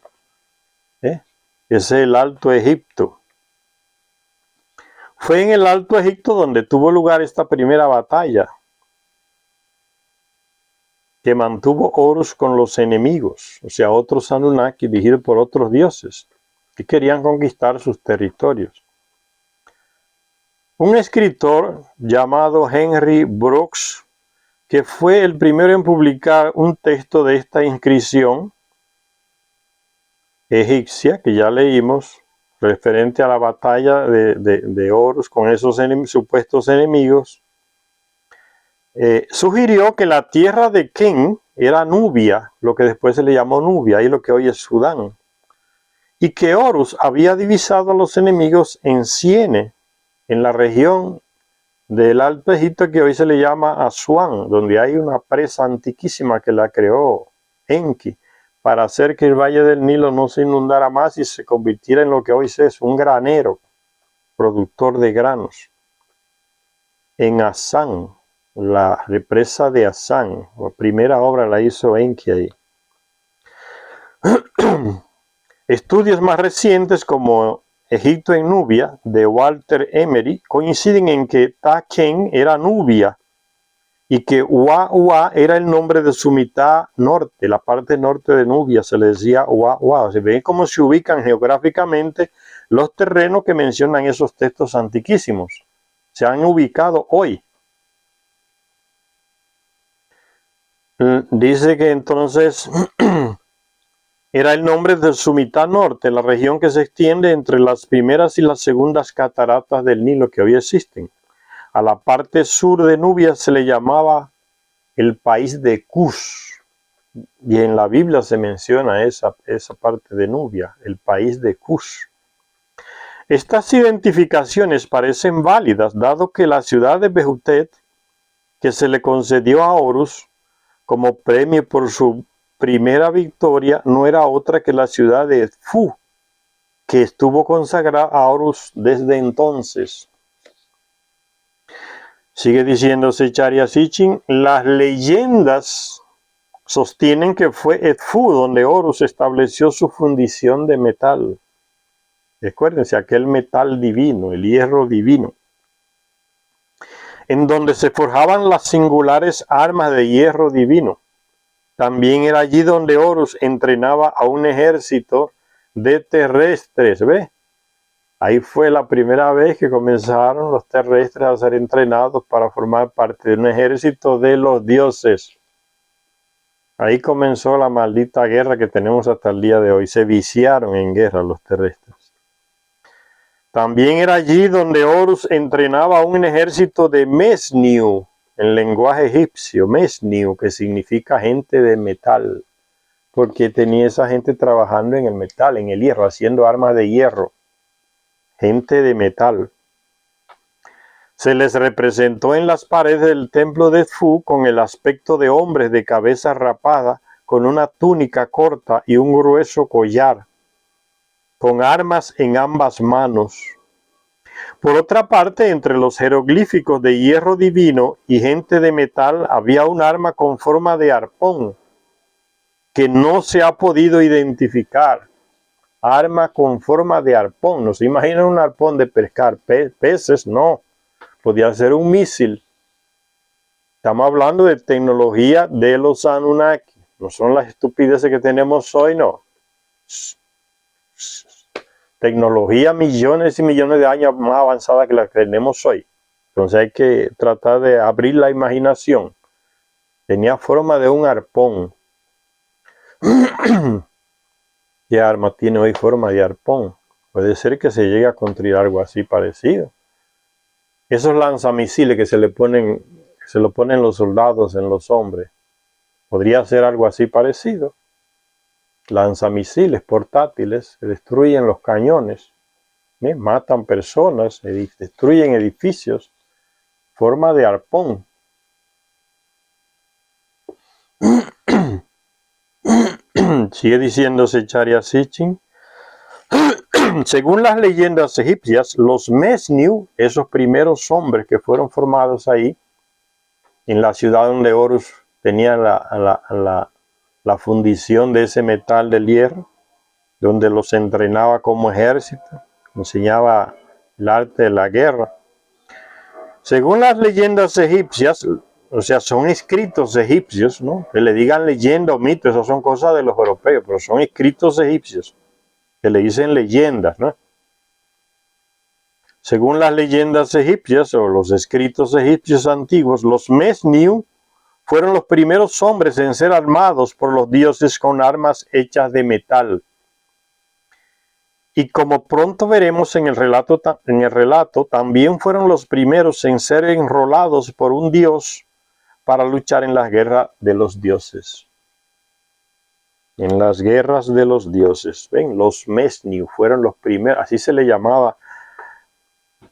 Ese es el Alto Egipto. Fue en el Alto Egipto donde tuvo lugar esta primera batalla, que mantuvo Horus con los enemigos, o sea, otros Anunnaki dirigidos por otros dioses, que querían conquistar sus territorios. Un escritor llamado Henry Brooks, que fue el primero en publicar un texto de esta inscripción egipcia, que ya leímos, referente a la batalla de Horus con esos supuestos enemigos, sugirió que la tierra de Ken era Nubia, lo que después se le llamó Nubia, y lo que hoy es Sudán, y que Horus había divisado a los enemigos en Siene, en la región del Alto Egipto que hoy se le llama Asuán, donde hay una presa antiquísima que la creó Enki para hacer que el Valle del Nilo no se inundara más y se convirtiera en lo que hoy es un granero, productor de granos. En Asán, la represa de Asán, la primera obra la hizo Enki ahí. Estudios más recientes como Egipto en Nubia, de Walter Emery, coinciden en que Ta-Ken era Nubia y que Ua era el nombre de su mitad norte, la parte norte de Nubia se le decía Ua. Se ven cómo se ubican geográficamente los terrenos que mencionan esos textos antiquísimos. Se han ubicado hoy. Dice que entonces era el nombre de su mitad norte, la región que se extiende entre las primeras y las segundas cataratas del Nilo que hoy existen. A la parte sur de Nubia se le llamaba el país de Kush. Y en la Biblia se menciona esa parte de Nubia, el país de Kush. Estas identificaciones parecen válidas, dado que la ciudad de Behutet, que se le concedió a Horus como premio por su primera victoria, no era otra que la ciudad de Edfu, que estuvo consagrada a Horus desde entonces. Sigue diciendo Secharia Sitchin, las leyendas sostienen que fue Edfu donde Horus estableció su fundición de metal. Recuérdense, aquel metal divino, el hierro divino, en donde se forjaban las singulares armas de hierro divino. También era allí donde Horus entrenaba a un ejército de terrestres, ¿ves? Ahí fue la primera vez que comenzaron los terrestres a ser entrenados para formar parte de un ejército de los dioses. Ahí comenzó la maldita guerra que tenemos hasta el día de hoy. Se viciaron en guerra los terrestres. También era allí donde Horus entrenaba a un ejército de Mesniu, en lenguaje egipcio, Mesniu, que significa gente de metal, porque tenía esa gente trabajando en el metal, en el hierro, haciendo armas de hierro. Gente de metal. Se les representó en las paredes del templo de Edfu con el aspecto de hombres de cabeza rapada, con una túnica corta y un grueso collar, con armas en ambas manos. Por otra parte, entre los jeroglíficos de hierro divino y gente de metal había un arma con forma de arpón, que no se ha podido identificar. Arma con forma de arpón. ¿No se imaginan un arpón de pescar peces? No. Podía ser un misil. Estamos hablando de tecnología de los Anunnaki. No son las estupideces que tenemos hoy, no. Tecnología millones y millones de años más avanzada que la que tenemos hoy. Entonces hay que tratar de abrir la imaginación. Tenía forma de un arpón. ¿Qué arma tiene hoy forma de arpón? Puede ser que se llegue a construir algo así parecido. Esos lanzamisiles que se lo ponen los soldados en los hombres, podría ser algo así parecido. Lanzamisiles portátiles, se destruyen los cañones, matan personas, destruyen edificios, forma de arpón. Sigue diciéndose Charia Sitchin. Según las leyendas egipcias, los Mesniu, esos primeros hombres que fueron formados ahí, en la ciudad donde Horus tenía la fundición de ese metal del hierro, donde los entrenaba como ejército, enseñaba el arte de la guerra. Según las leyendas egipcias, o sea, son escritos egipcios, ¿no? Que le digan leyenda o mito, esas son cosas de los europeos, pero son escritos egipcios, que le dicen leyendas, ¿no? Según las leyendas egipcias o los escritos egipcios antiguos, los Mesniu fueron los primeros hombres en ser armados por los dioses con armas hechas de metal. Y como pronto veremos en el relato, también fueron los primeros en ser enrolados por un dios para luchar en las guerras de los dioses. En las guerras de los dioses. ¿Ven? Los Mesniu fueron los primeros, así se le llamaba,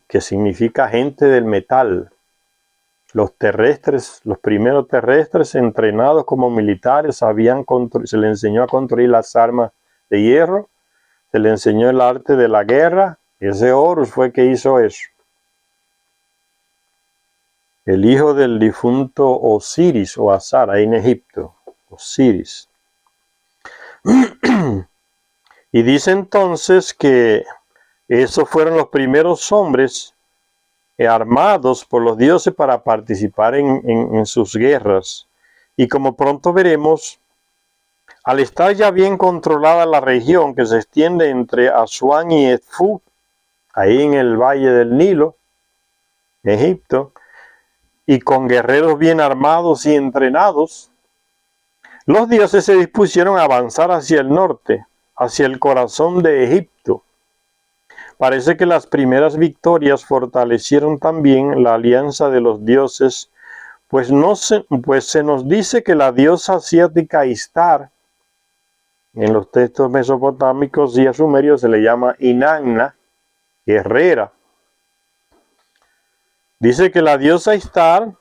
que significa gente del metal. Los terrestres, los primeros terrestres entrenados como militares, se les enseñó a construir las armas de hierro, se les enseñó el arte de la guerra. Ese Horus fue que hizo eso. El hijo del difunto Osiris o Azar, ahí en Egipto, Osiris. Y dice entonces que esos fueron los primeros hombres armados por los dioses para participar en sus guerras. Y como pronto veremos, al estar ya bien controlada la región que se extiende entre Asuán y Edfu, ahí en el valle del Nilo, Egipto, y con guerreros bien armados y entrenados, los dioses se dispusieron a avanzar hacia el norte, hacia el corazón de Egipto. Parece que las primeras victorias fortalecieron también la alianza de los dioses, pues se nos dice que la diosa asiática Ishtar, en los textos mesopotámicos y sumerios se le llama Inanna, guerrera. Dice que la diosa Ishtar,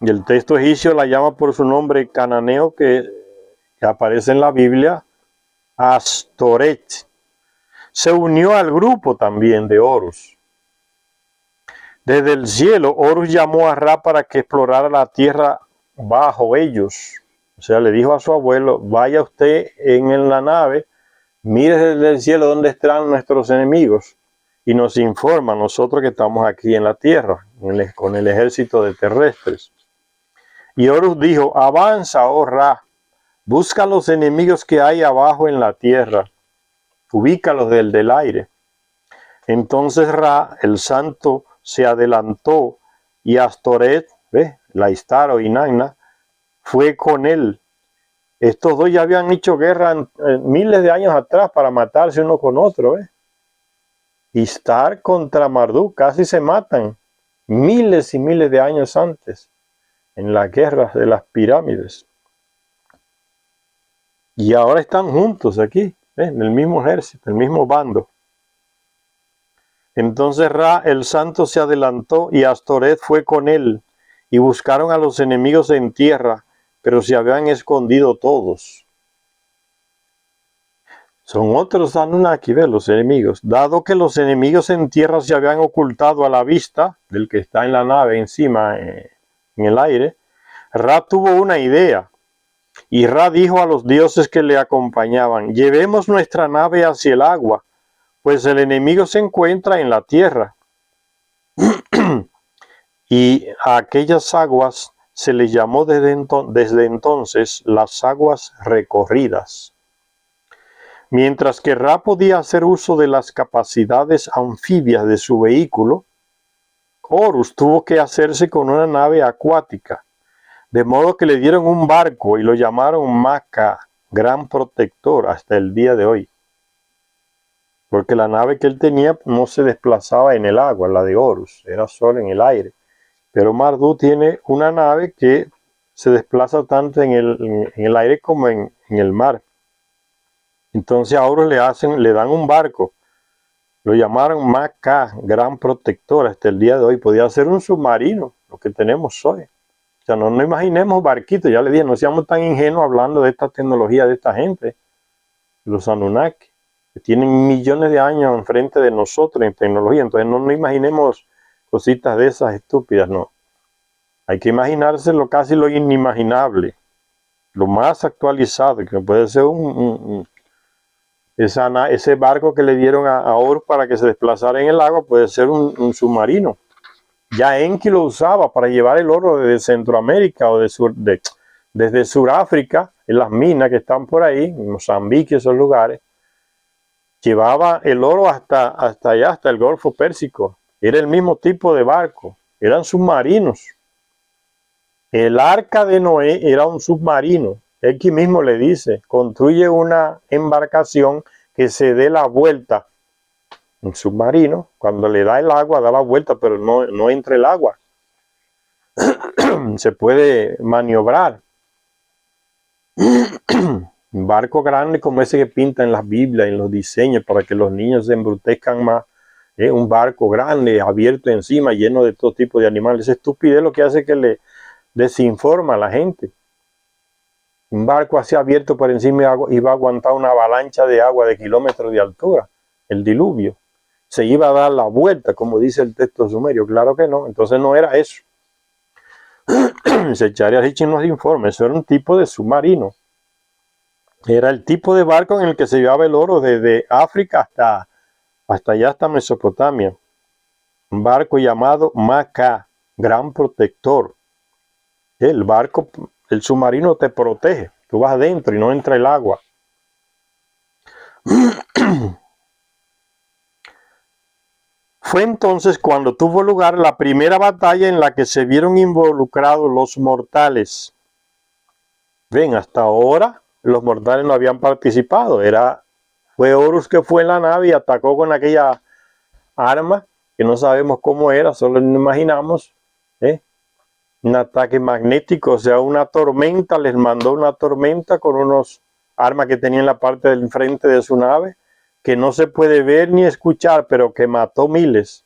y el texto egipcio la llama por su nombre cananeo que aparece en la Biblia, Astoret, se unió al grupo también de Horus. Desde el cielo, Horus llamó a Ra para que explorara la tierra bajo ellos, O sea, le dijo a su abuelo, vaya usted en la nave, mire desde el cielo dónde están nuestros enemigos y nos informa a nosotros que estamos aquí en la tierra, con el ejército de terrestres. Y Horus dijo, avanza, oh Ra, busca los enemigos que hay abajo en la tierra, ubícalos del aire. Entonces Ra, el santo, se adelantó y Astoret, Laistar o Inanna, fue con él. Estos dos ya habían hecho guerra miles de años atrás para matarse uno con otro. Istar contra Marduk casi se matan miles y miles de años antes en las guerras de las pirámides. Y ahora están juntos aquí, en el mismo ejército, el mismo bando. Entonces Ra, el santo, se adelantó y Astoret fue con él, y buscaron a los enemigos en tierra, pero se habían escondido todos. Son otros Anunnaki, los enemigos. Dado que los enemigos en tierra se habían ocultado a la vista del que está en la nave encima, en el aire, Ra tuvo una idea. Y Ra dijo a los dioses que le acompañaban, llevemos nuestra nave hacia el agua, pues el enemigo se encuentra en la tierra. Y a aquellas aguas se les llamó desde entonces las aguas recorridas. Mientras que Ra podía hacer uso de las capacidades anfibias de su vehículo, Horus tuvo que hacerse con una nave acuática, de modo que le dieron un barco y lo llamaron Maca, gran protector, hasta el día de hoy. Porque la nave que él tenía no se desplazaba en el agua, la de Horus, era solo en el aire. Pero Marduk tiene una nave que se desplaza tanto en el aire como en el mar. Entonces a Horus le dan un barco. Lo llamaron Maca, gran protector, hasta el día de hoy. Podía ser un submarino, lo que tenemos hoy. O sea, no imaginemos barquitos, ya le dije, no seamos tan ingenuos hablando de esta tecnología de esta gente, los Anunnaki, que tienen millones de años enfrente de nosotros en tecnología. Entonces no imaginemos cositas de esas estúpidas, no. Hay que imaginárselo casi lo inimaginable, lo más actualizado, que puede ser ese barco que le dieron a Horus para que se desplazara en el agua, puede ser un submarino. Ya Enki lo usaba para llevar el oro desde Centroamérica o desde Sudáfrica, en las minas que están por ahí, en Mozambique, esos lugares. Llevaba el oro hasta allá, hasta el Golfo Pérsico. Era el mismo tipo de barco, eran submarinos. El arca de Noé era un submarino. Aquí mismo le dice, construye una embarcación que se dé la vuelta. Un submarino, cuando le da el agua, da la vuelta, pero no entra el agua. Se puede maniobrar. Un barco grande como ese que pinta en las Biblias, en los diseños, para que los niños se embrutezcan más. Un barco grande, abierto encima, lleno de todo tipo de animales. Esa estupidez lo que hace que le desinforma a la gente. Un barco así abierto por encima iba a aguantar una avalancha de agua de kilómetros de altura, el diluvio. Se iba a dar la vuelta, como dice el texto sumerio. Claro que no, entonces no era eso. Se echaría así los informes, eso era un tipo de submarino. Era el tipo de barco en el que se llevaba el oro desde África hasta allá, hasta Mesopotamia. Un barco llamado Maca, gran protector. El barco, el submarino te protege. Tú vas adentro y no entra el agua. Fue entonces cuando tuvo lugar la primera batalla en la que se vieron involucrados los mortales. Ven, hasta ahora los mortales no habían participado. Fue Horus que fue en la nave y atacó con aquella arma que no sabemos cómo era, solo nos imaginamos. Un ataque magnético, o sea, una tormenta, les mandó una tormenta con unos armas que tenía en la parte del frente de su nave, que no se puede ver ni escuchar, pero que mató miles,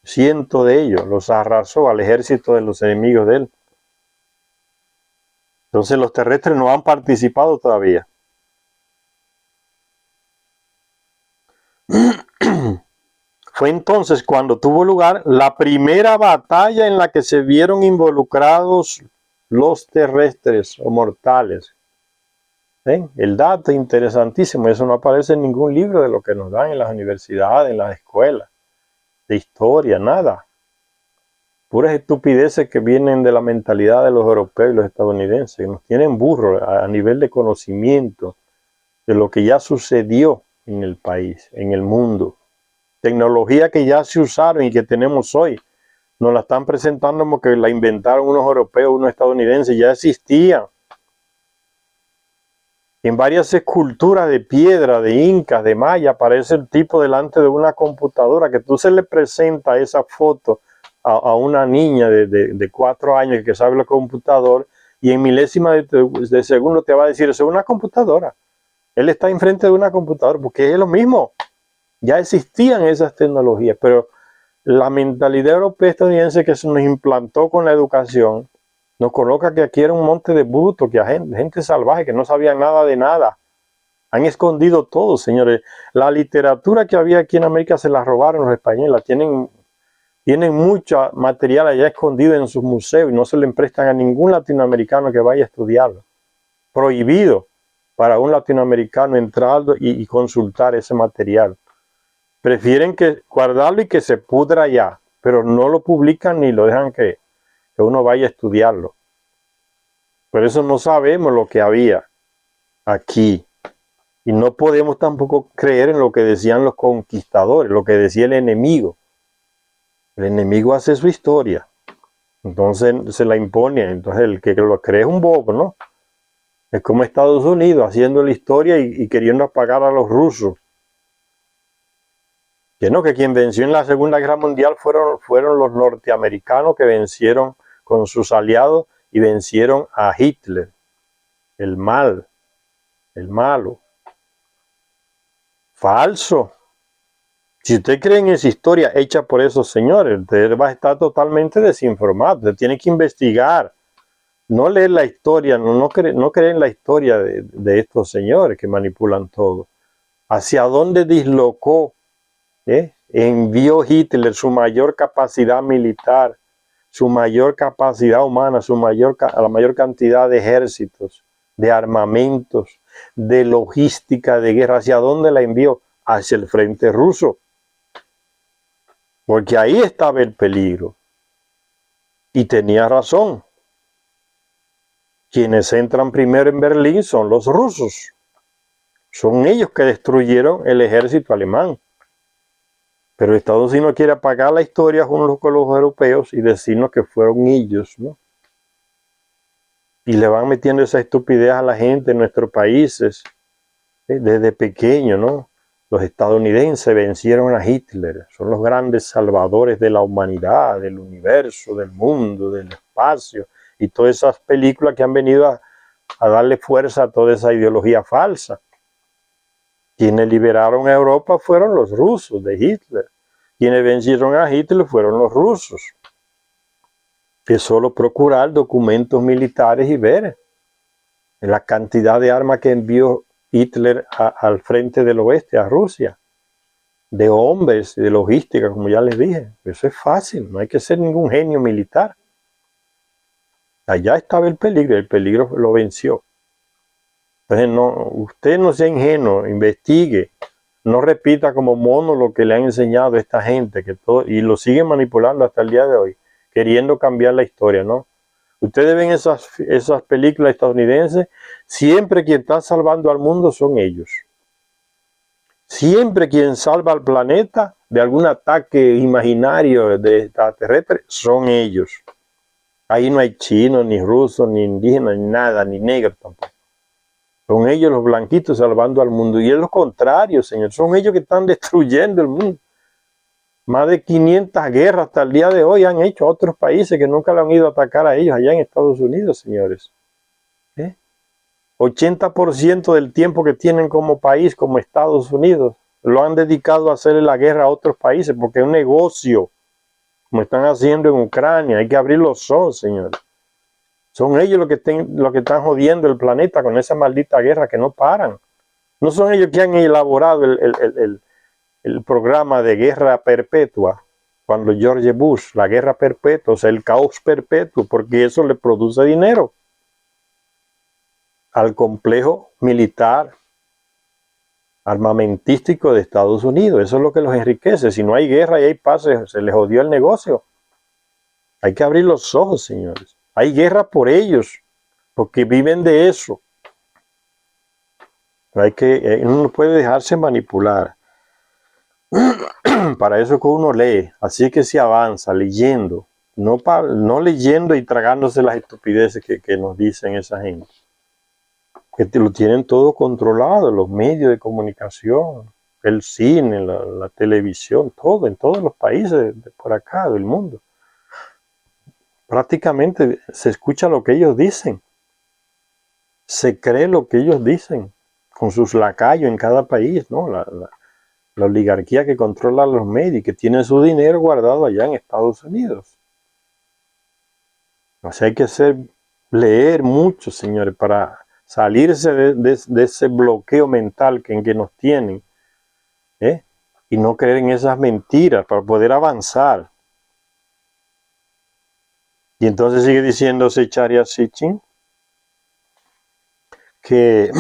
cientos de ellos, los arrasó al ejército de los enemigos de él. Entonces los terrestres no han participado todavía. Fue entonces cuando tuvo lugar la primera batalla en la que se vieron involucrados los terrestres o mortales. ¿Ven? El dato es interesantísimo, eso no aparece en ningún libro de lo que nos dan en las universidades, en las escuelas, de historia, nada. Puras estupideces que vienen de la mentalidad de los europeos y los estadounidenses, que nos tienen burros a nivel de conocimiento de lo que ya sucedió en el país, en el mundo. Tecnología que ya se usaron y que tenemos hoy, nos la están presentando como que la inventaron unos europeos, unos estadounidenses, ya existían. En varias esculturas de piedra, de incas, de maya, aparece el tipo delante de una computadora, que tú se le presenta esa foto a una niña de 4 años que sabe el computador, y en milésimas de segundo te va a decir, eso es una computadora. Él está enfrente de una computadora, porque es lo mismo. Ya existían esas tecnologías, pero la mentalidad europea estadounidense que se nos implantó con la educación, nos coloca que aquí era un monte de brutos, que gente salvaje que no sabía nada de nada. Han escondido todo, señores. La literatura que había aquí en América se la robaron los españoles. Tienen mucho material allá escondido en sus museos y no se le prestan a ningún latinoamericano que vaya a estudiarlo. Prohibido para un latinoamericano entrar y consultar ese material. Prefieren que guardarlo y que se pudra allá, pero no lo publican ni lo dejan que uno vaya a estudiarlo. Por eso no sabemos lo que había aquí. Y no podemos tampoco creer en lo que decían los conquistadores, lo que decía el enemigo. El enemigo hace su historia. Entonces se la impone. Entonces el que lo cree es un bobo, ¿no? Es como Estados Unidos haciendo la historia y queriendo apagar a los rusos. Que no, que quien venció en la Segunda Guerra Mundial fueron los norteamericanos, que vencieron con sus aliados y vencieron a Hitler, el malo. Falso. Si usted cree en esa historia hecha por esos señores, usted va a estar totalmente desinformado. Usted tiene que investigar, no leer la historia, no creer en la historia de estos señores que manipulan todo. ¿Hacia dónde dislocó? Envió Hitler su mayor capacidad militar, su mayor capacidad humana, la mayor cantidad de ejércitos, de armamentos, de logística de guerra. ¿Hacia dónde la envió? Hacia el frente ruso. Porque ahí estaba el peligro. Y tenía razón. Quienes entran primero en Berlín son los rusos. Son ellos que destruyeron el ejército alemán. Pero Estados Unidos quiere apagar la historia junto con los europeos y decirnos que fueron ellos, ¿no? Y le van metiendo esa estupidez a la gente en nuestros países, desde pequeño, ¿no? Los estadounidenses vencieron a Hitler, son los grandes salvadores de la humanidad, del universo, del mundo, del espacio, y todas esas películas que han venido a darle fuerza a toda esa ideología falsa. Quienes liberaron a Europa fueron los rusos de Hitler. Quienes vencieron a Hitler fueron los rusos. Es solo procurar documentos militares y ver la cantidad de armas que envió Hitler al frente del oeste, a Rusia. De hombres, de logística, como ya les dije. Eso es fácil, no hay que ser ningún genio militar. Allá estaba el peligro lo venció. Entonces, usted no sea ingenuo, investigue, no repita como mono lo que le han enseñado a esta gente, y lo siguen manipulando hasta el día de hoy, queriendo cambiar la historia, ¿no? Ustedes ven esas películas estadounidenses, siempre quien está salvando al mundo son ellos. Siempre quien salva al planeta de algún ataque imaginario de extraterrestres son ellos. Ahí no hay chinos, ni rusos, ni indígenas, ni nada, ni negros tampoco. Son ellos los blanquitos salvando al mundo. Y es lo contrario, señor. Son ellos que están destruyendo el mundo. Más de 500 guerras hasta el día de hoy han hecho a otros países que nunca le han ido a atacar a ellos allá en Estados Unidos, señores. 80% del tiempo que tienen como país, como Estados Unidos, lo han dedicado a hacerle la guerra a otros países porque es un negocio, como están haciendo en Ucrania. Hay que abrir los ojos, señores. Son ellos los que están jodiendo el planeta con esa maldita guerra que no paran. No son ellos que han elaborado el programa de guerra perpetua. cuando George Bush, la guerra perpetua, o sea, el caos perpetuo, porque eso le produce dinero al complejo militar armamentístico de Estados Unidos. Eso es lo que los enriquece. Si no hay guerra y hay paz, se les jodió el negocio. Hay que abrir los ojos, señores. Hay guerra por ellos, porque viven de eso. Uno no puede dejarse manipular. Para eso que uno lee. Así que se avanza leyendo. No leyendo y tragándose las estupideces que nos dicen esa gente. Que lo tienen todo controlado, los medios de comunicación, el cine, la televisión, todo, en todos los países de por acá, del mundo. Prácticamente se escucha lo que ellos dicen. Se cree lo que ellos dicen, con sus lacayos en cada país, ¿no? La oligarquía que controla los medios y que tiene su dinero guardado allá en Estados Unidos. O sea, hay que leer mucho, señores, para salirse de ese bloqueo mental en que nos tienen, y no creer en esas mentiras para poder avanzar. Y entonces sigue diciéndose Charya Sitchin que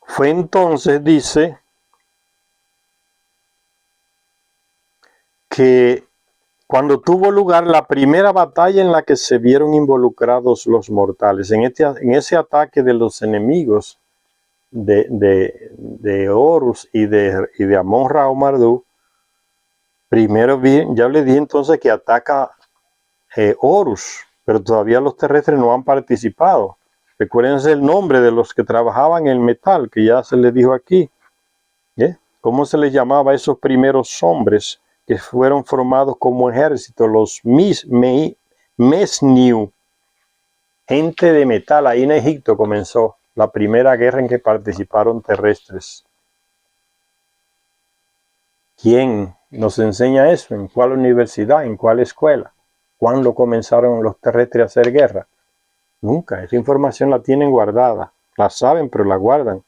fue entonces, dice, que cuando tuvo lugar la primera batalla en la que se vieron involucrados los mortales, en ese ataque de los enemigos de Horus y de Amon-Ra o Marduk, primero ya le di entonces que ataca Horus, pero todavía los terrestres no han participado. Recuérdense el nombre de los que trabajaban en el metal, que ya se les dijo aquí. ¿Cómo se les llamaba a esos primeros hombres que fueron formados como ejército? Los Mesniu, gente de metal. Ahí en Egipto comenzó la primera guerra en que participaron terrestres. ¿Quién nos enseña eso? ¿En cuál universidad? ¿En cuál escuela? ¿Cuándo comenzaron los terrestres a hacer guerra? Nunca. Esa información la tienen guardada. La saben, pero la guardan.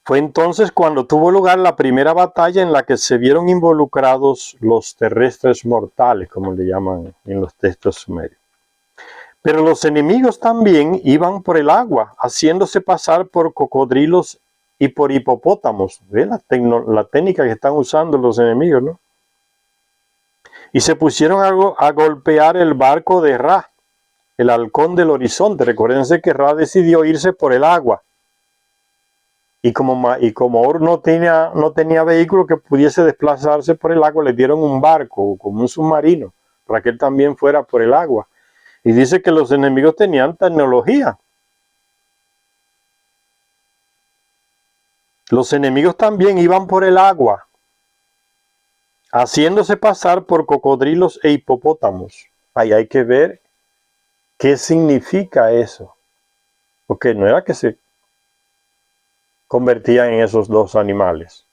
Fue entonces cuando tuvo lugar la primera batalla en la que se vieron involucrados los terrestres mortales, como le llaman en los textos sumerios. Pero los enemigos también iban por el agua, haciéndose pasar por cocodrilos y por hipopótamos. ¿Ve la técnica que están usando los enemigos, no? Y se pusieron a golpear el barco de Ra, el halcón del horizonte. Recuérdense que Ra decidió irse por el agua. Y como Horus no tenía vehículo que pudiese desplazarse por el agua, le dieron un barco, como un submarino, para que él también fuera por el agua. Y dice que los enemigos tenían tecnología. Los enemigos también iban por el agua, haciéndose pasar por cocodrilos e hipopótamos. Ahí hay que ver qué significa eso. Porque no era que se convertían en esos dos animales.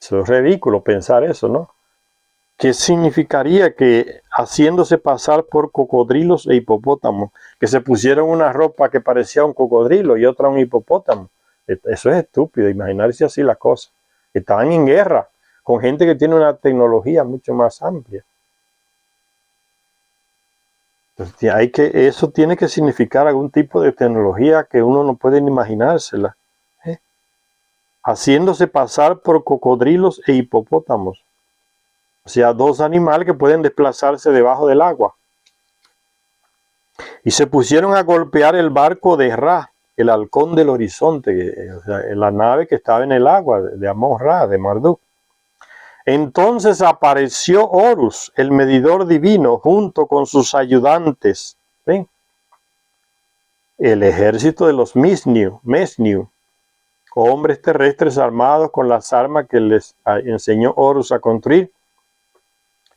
Eso es ridículo pensar eso, ¿no? ¿Qué significaría que haciéndose pasar por cocodrilos e hipopótamos, que se pusieron una ropa que parecía un cocodrilo y otra un hipopótamo? Eso es estúpido, imaginarse así las cosas. Estaban en guerra con gente que tiene una tecnología mucho más amplia. Entonces, eso tiene que significar algún tipo de tecnología que uno no puede ni imaginársela. Haciéndose pasar por cocodrilos e hipopótamos. O sea, dos animales que pueden desplazarse debajo del agua. Y se pusieron a golpear el barco de Ra, el halcón del horizonte, o sea, la nave que estaba en el agua de Amon-Ra, de Marduk. Entonces apareció Horus, el medidor divino, junto con sus ayudantes. ¿Ven? El ejército de los Mesniu, hombres terrestres armados con las armas que les enseñó Horus a construir.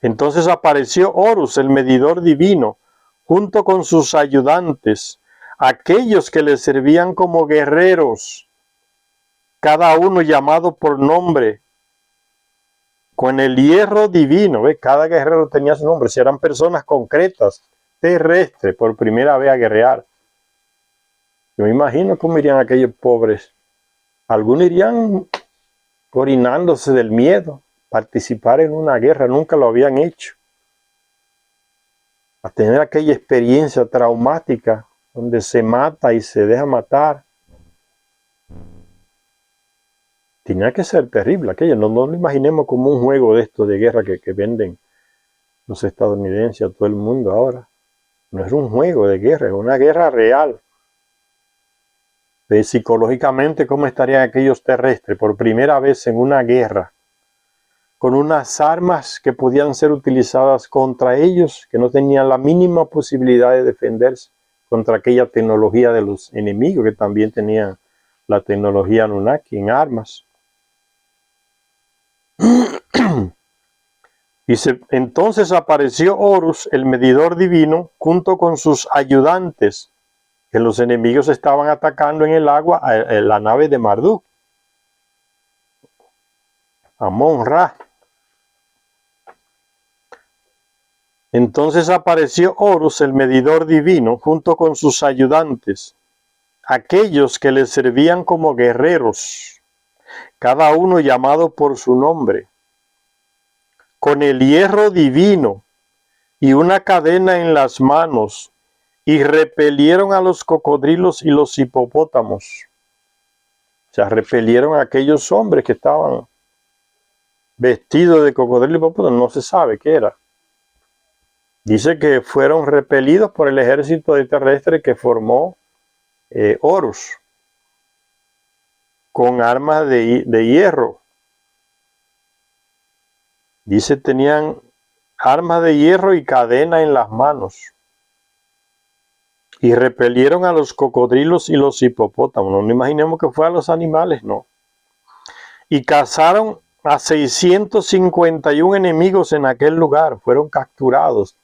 Entonces apareció Horus, el medidor divino, junto con sus ayudantes, aquellos que le servían como guerreros, cada uno llamado por nombre, con el hierro divino. ¿Ve? Cada guerrero tenía su nombre, si eran personas concretas, terrestres, por primera vez a guerrear. Yo me imagino cómo irían aquellos pobres. Algunos irían orinándose del miedo. Participar en una guerra, nunca lo habían hecho. A tener aquella experiencia traumática donde se mata y se deja matar. Tenía que ser terrible aquello. No lo imaginemos como un juego de esto de guerra que venden los estadounidenses a todo el mundo ahora. No es un juego de guerra, es una guerra real. Psicológicamente, ¿cómo estarían aquellos terrestres por primera vez en una guerra? Con unas armas que podían ser utilizadas contra ellos, que no tenían la mínima posibilidad de defenderse contra aquella tecnología de los enemigos, que también tenían la tecnología Anunnaki en armas. Dice, entonces apareció Horus, el medidor divino, junto con sus ayudantes, que los enemigos estaban atacando en el agua a la nave de Marduk, Amon-Ra. Entonces apareció Horus, el medidor divino, junto con sus ayudantes, aquellos que le servían como guerreros, cada uno llamado por su nombre, con el hierro divino y una cadena en las manos, y repelieron a los cocodrilos y los hipopótamos. O sea, repelieron a aquellos hombres que estaban vestidos de cocodrilo y hipopótamo, no se sabe qué era. Dice que fueron repelidos por el ejército terrestre que formó Horus, con armas de hierro. Dice tenían armas de hierro y cadena en las manos. Y repelieron a los cocodrilos y los hipopótamos. No imaginemos que fue a los animales, no. Y cazaron a 651 enemigos en aquel lugar. Fueron capturados.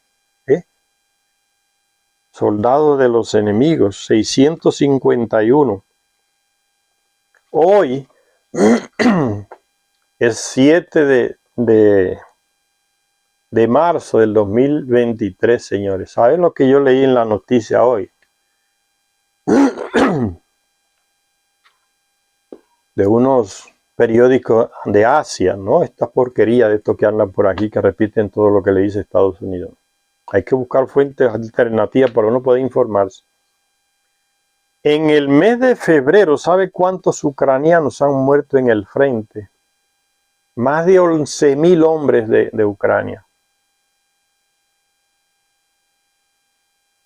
Soldados de los enemigos, 651. Hoy es 7 de marzo del 2023, señores. ¿Saben lo que yo leí en la noticia hoy? De unos periódicos de Asia, ¿no? Esta porquería de estos que andan por aquí, que repiten todo lo que le dice Estados Unidos. Hay que buscar fuentes alternativas para uno poder informarse. En el mes de febrero, ¿sabe cuántos ucranianos han muerto en el frente? Más de 11.000 hombres de Ucrania.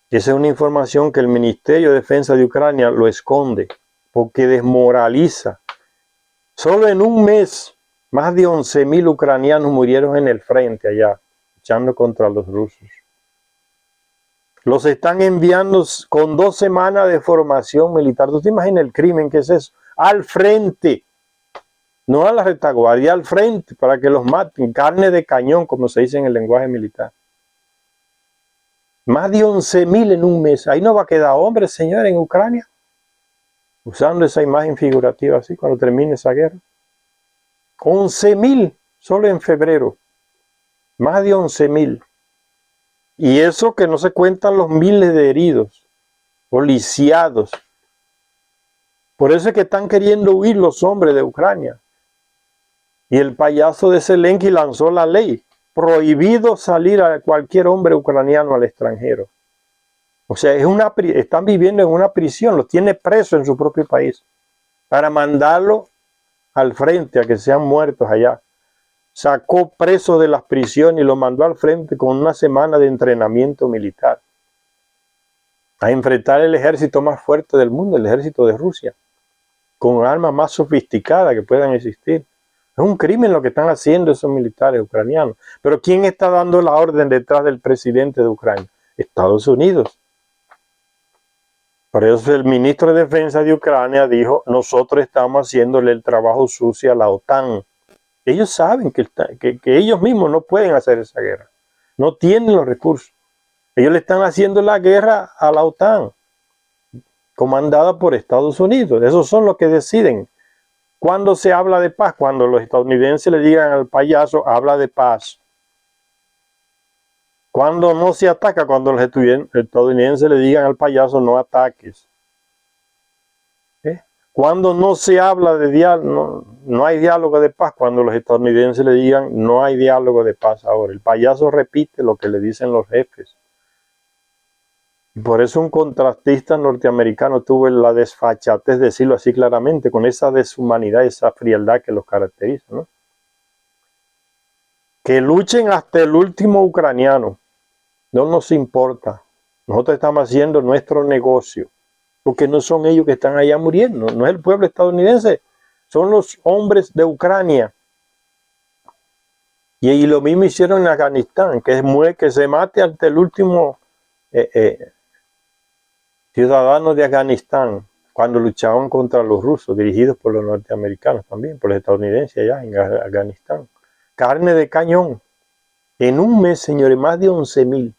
Esa es una información que el Ministerio de Defensa de Ucrania lo esconde, porque desmoraliza. Solo en un mes, más de 11.000 ucranianos murieron en el frente allá, luchando contra los rusos. Los están enviando con 2 semanas de formación militar. ¿Tú te imaginas el crimen que es eso? Al frente, no a la retaguardia, al frente, para que los maten. Carne de cañón, como se dice en el lenguaje militar. Más de 11.000 en un mes. Ahí no va a quedar hombre, señor, en Ucrania. Usando esa imagen figurativa así, cuando termine esa guerra. 11.000 solo en febrero. Más de 11.000. Y eso que no se cuentan los miles de heridos o lisiados. Por eso es que están queriendo huir los hombres de Ucrania. Y el payaso de Zelensky lanzó la ley. Prohibido salir a cualquier hombre ucraniano al extranjero. O sea, están viviendo en una prisión, los tiene presos en su propio país. Para mandarlo al frente a que sean muertos allá. Sacó preso de las prisiones y lo mandó al frente con una semana de entrenamiento militar. A enfrentar el ejército más fuerte del mundo, el ejército de Rusia. Con armas más sofisticadas que puedan existir. Es un crimen lo que están haciendo esos militares ucranianos. Pero ¿quién está dando la orden detrás del presidente de Ucrania? Estados Unidos. Por eso el ministro de Defensa de Ucrania dijo, nosotros estamos haciéndole el trabajo sucio a la OTAN. Ellos saben que ellos mismos no pueden hacer esa guerra. No tienen los recursos. Ellos le están haciendo la guerra a la OTAN, comandada por Estados Unidos. Esos son los que deciden. Cuando se habla de paz, cuando los estadounidenses le digan al payaso, habla de paz. Cuando no se ataca, cuando los estadounidenses le digan al payaso, no ataques. Cuando no se habla de diálogo, no hay diálogo de paz. Cuando los estadounidenses le digan, no hay diálogo de paz ahora. El payaso repite lo que le dicen los jefes. Y por eso un contratista norteamericano tuvo la desfachatez de decirlo así claramente, con esa deshumanidad, esa frialdad que los caracteriza, ¿no? Que luchen hasta el último ucraniano. No nos importa. Nosotros estamos haciendo nuestro negocio. Porque no son ellos que están allá muriendo. No es el pueblo estadounidense. Son los hombres de Ucrania. Y lo mismo hicieron en Afganistán. Que se mate hasta el último ciudadano de Afganistán. Cuando luchaban contra los rusos. Dirigidos por los norteamericanos también. Por los estadounidenses allá en Afganistán. Carne de cañón. En un mes, señores, más de 11,000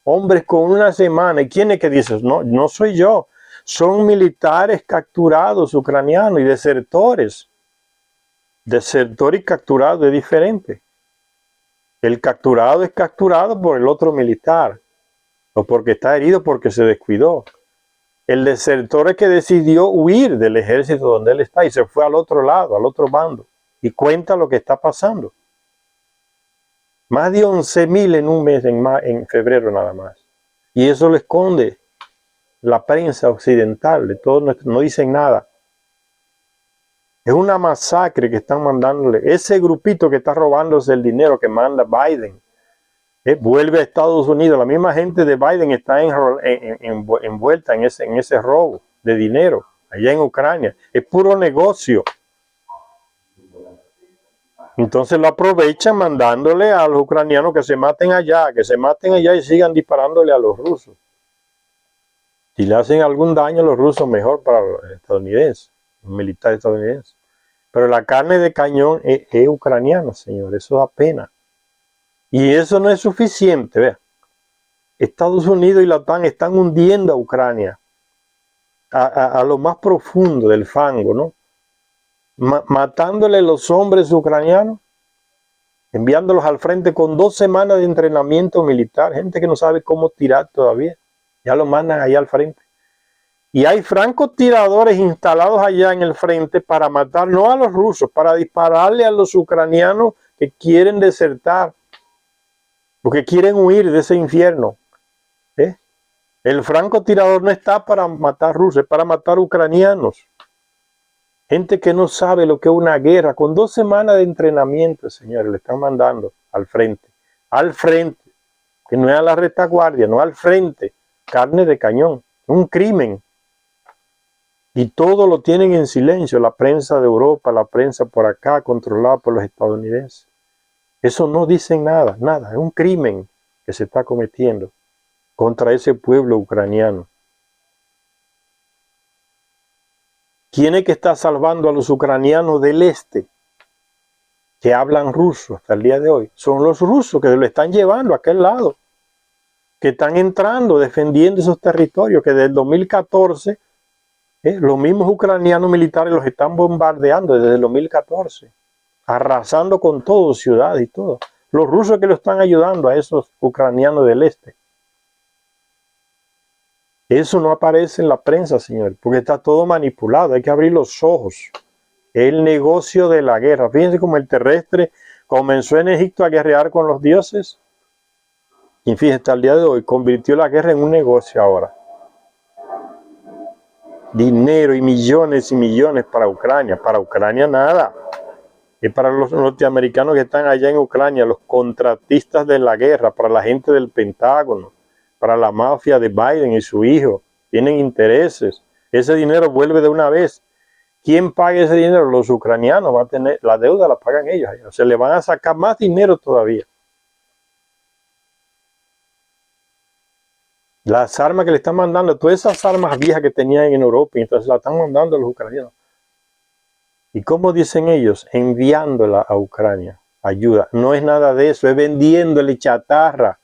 hombres con una semana. ¿Y quién es que dice? No, no soy yo. Son militares capturados ucranianos y desertores. Desertor y capturado es diferente. El capturado es capturado por el otro militar. O porque está herido porque se descuidó. El desertor es que decidió huir del ejército donde él está y se fue al otro lado, al otro bando. Y cuenta lo que está pasando. Más de 11,000 en un mes, en febrero nada más. Y eso lo esconde la prensa occidental, de todo no dicen nada. Es una masacre que están mandándole. Ese grupito que está robándose el dinero que manda Biden, vuelve a Estados Unidos. La misma gente de Biden está envuelta en ese robo de dinero allá en Ucrania. Es puro negocio. Entonces lo aprovechan mandándole a los ucranianos que se maten allá y sigan disparándole a los rusos. Si le hacen algún daño a los rusos, mejor para los estadounidenses, los militares estadounidenses. Pero la carne de cañón es ucraniana, señor, eso da pena. Y eso no es suficiente, vea. Estados Unidos y la OTAN están hundiendo a Ucrania a lo más profundo del fango, ¿no? Matándole a los hombres ucranianos, enviándolos al frente con 2 semanas de entrenamiento militar, gente que no sabe cómo tirar todavía, ya lo mandan allá al frente. Y hay francotiradores instalados allá en el frente para matar, no a los rusos, para dispararle a los ucranianos que quieren desertar, porque quieren huir de ese infierno. El francotirador no está para matar rusos, es para matar ucranianos. Gente que no sabe lo que es una guerra, con 2 semanas de entrenamiento, señores, le están mandando al frente, que no es a la retaguardia, no al frente, carne de cañón, un crimen. Y todo lo tienen en silencio, la prensa de Europa, la prensa por acá, controlada por los estadounidenses. Eso no dicen nada, nada, es un crimen que se está cometiendo contra ese pueblo ucraniano. ¿Quién es que está salvando a los ucranianos del este que hablan ruso hasta el día de hoy? Son los rusos que lo están llevando a aquel lado, que están entrando, defendiendo esos territorios, que desde el 2014 los mismos ucranianos militares los están bombardeando desde el 2014, arrasando con todo, ciudades y todo. Los rusos que lo están ayudando a esos ucranianos del este. Eso no aparece en la prensa, señor, porque está todo manipulado. Hay que abrir los ojos. El negocio de la guerra. Fíjense cómo el terrestre comenzó en Egipto a guerrear con los dioses. Y fíjense, hasta el día de hoy convirtió la guerra en un negocio ahora. Dinero y millones para Ucrania. Para Ucrania nada. Es para los norteamericanos que están allá en Ucrania, los contratistas de la guerra, para la gente del Pentágono, para la mafia de Biden y su hijo. Tienen intereses. Ese dinero vuelve de una vez. ¿Quién paga ese dinero? Los ucranianos. Va a tener, la deuda la pagan ellos. O sea, le van a sacar más dinero todavía. Las armas que le están mandando, todas esas armas viejas que tenían en Europa, entonces las están mandando a los ucranianos. ¿Y cómo dicen ellos? Enviándola a Ucrania. Ayuda. No es nada de eso, es vendiéndole chatarra.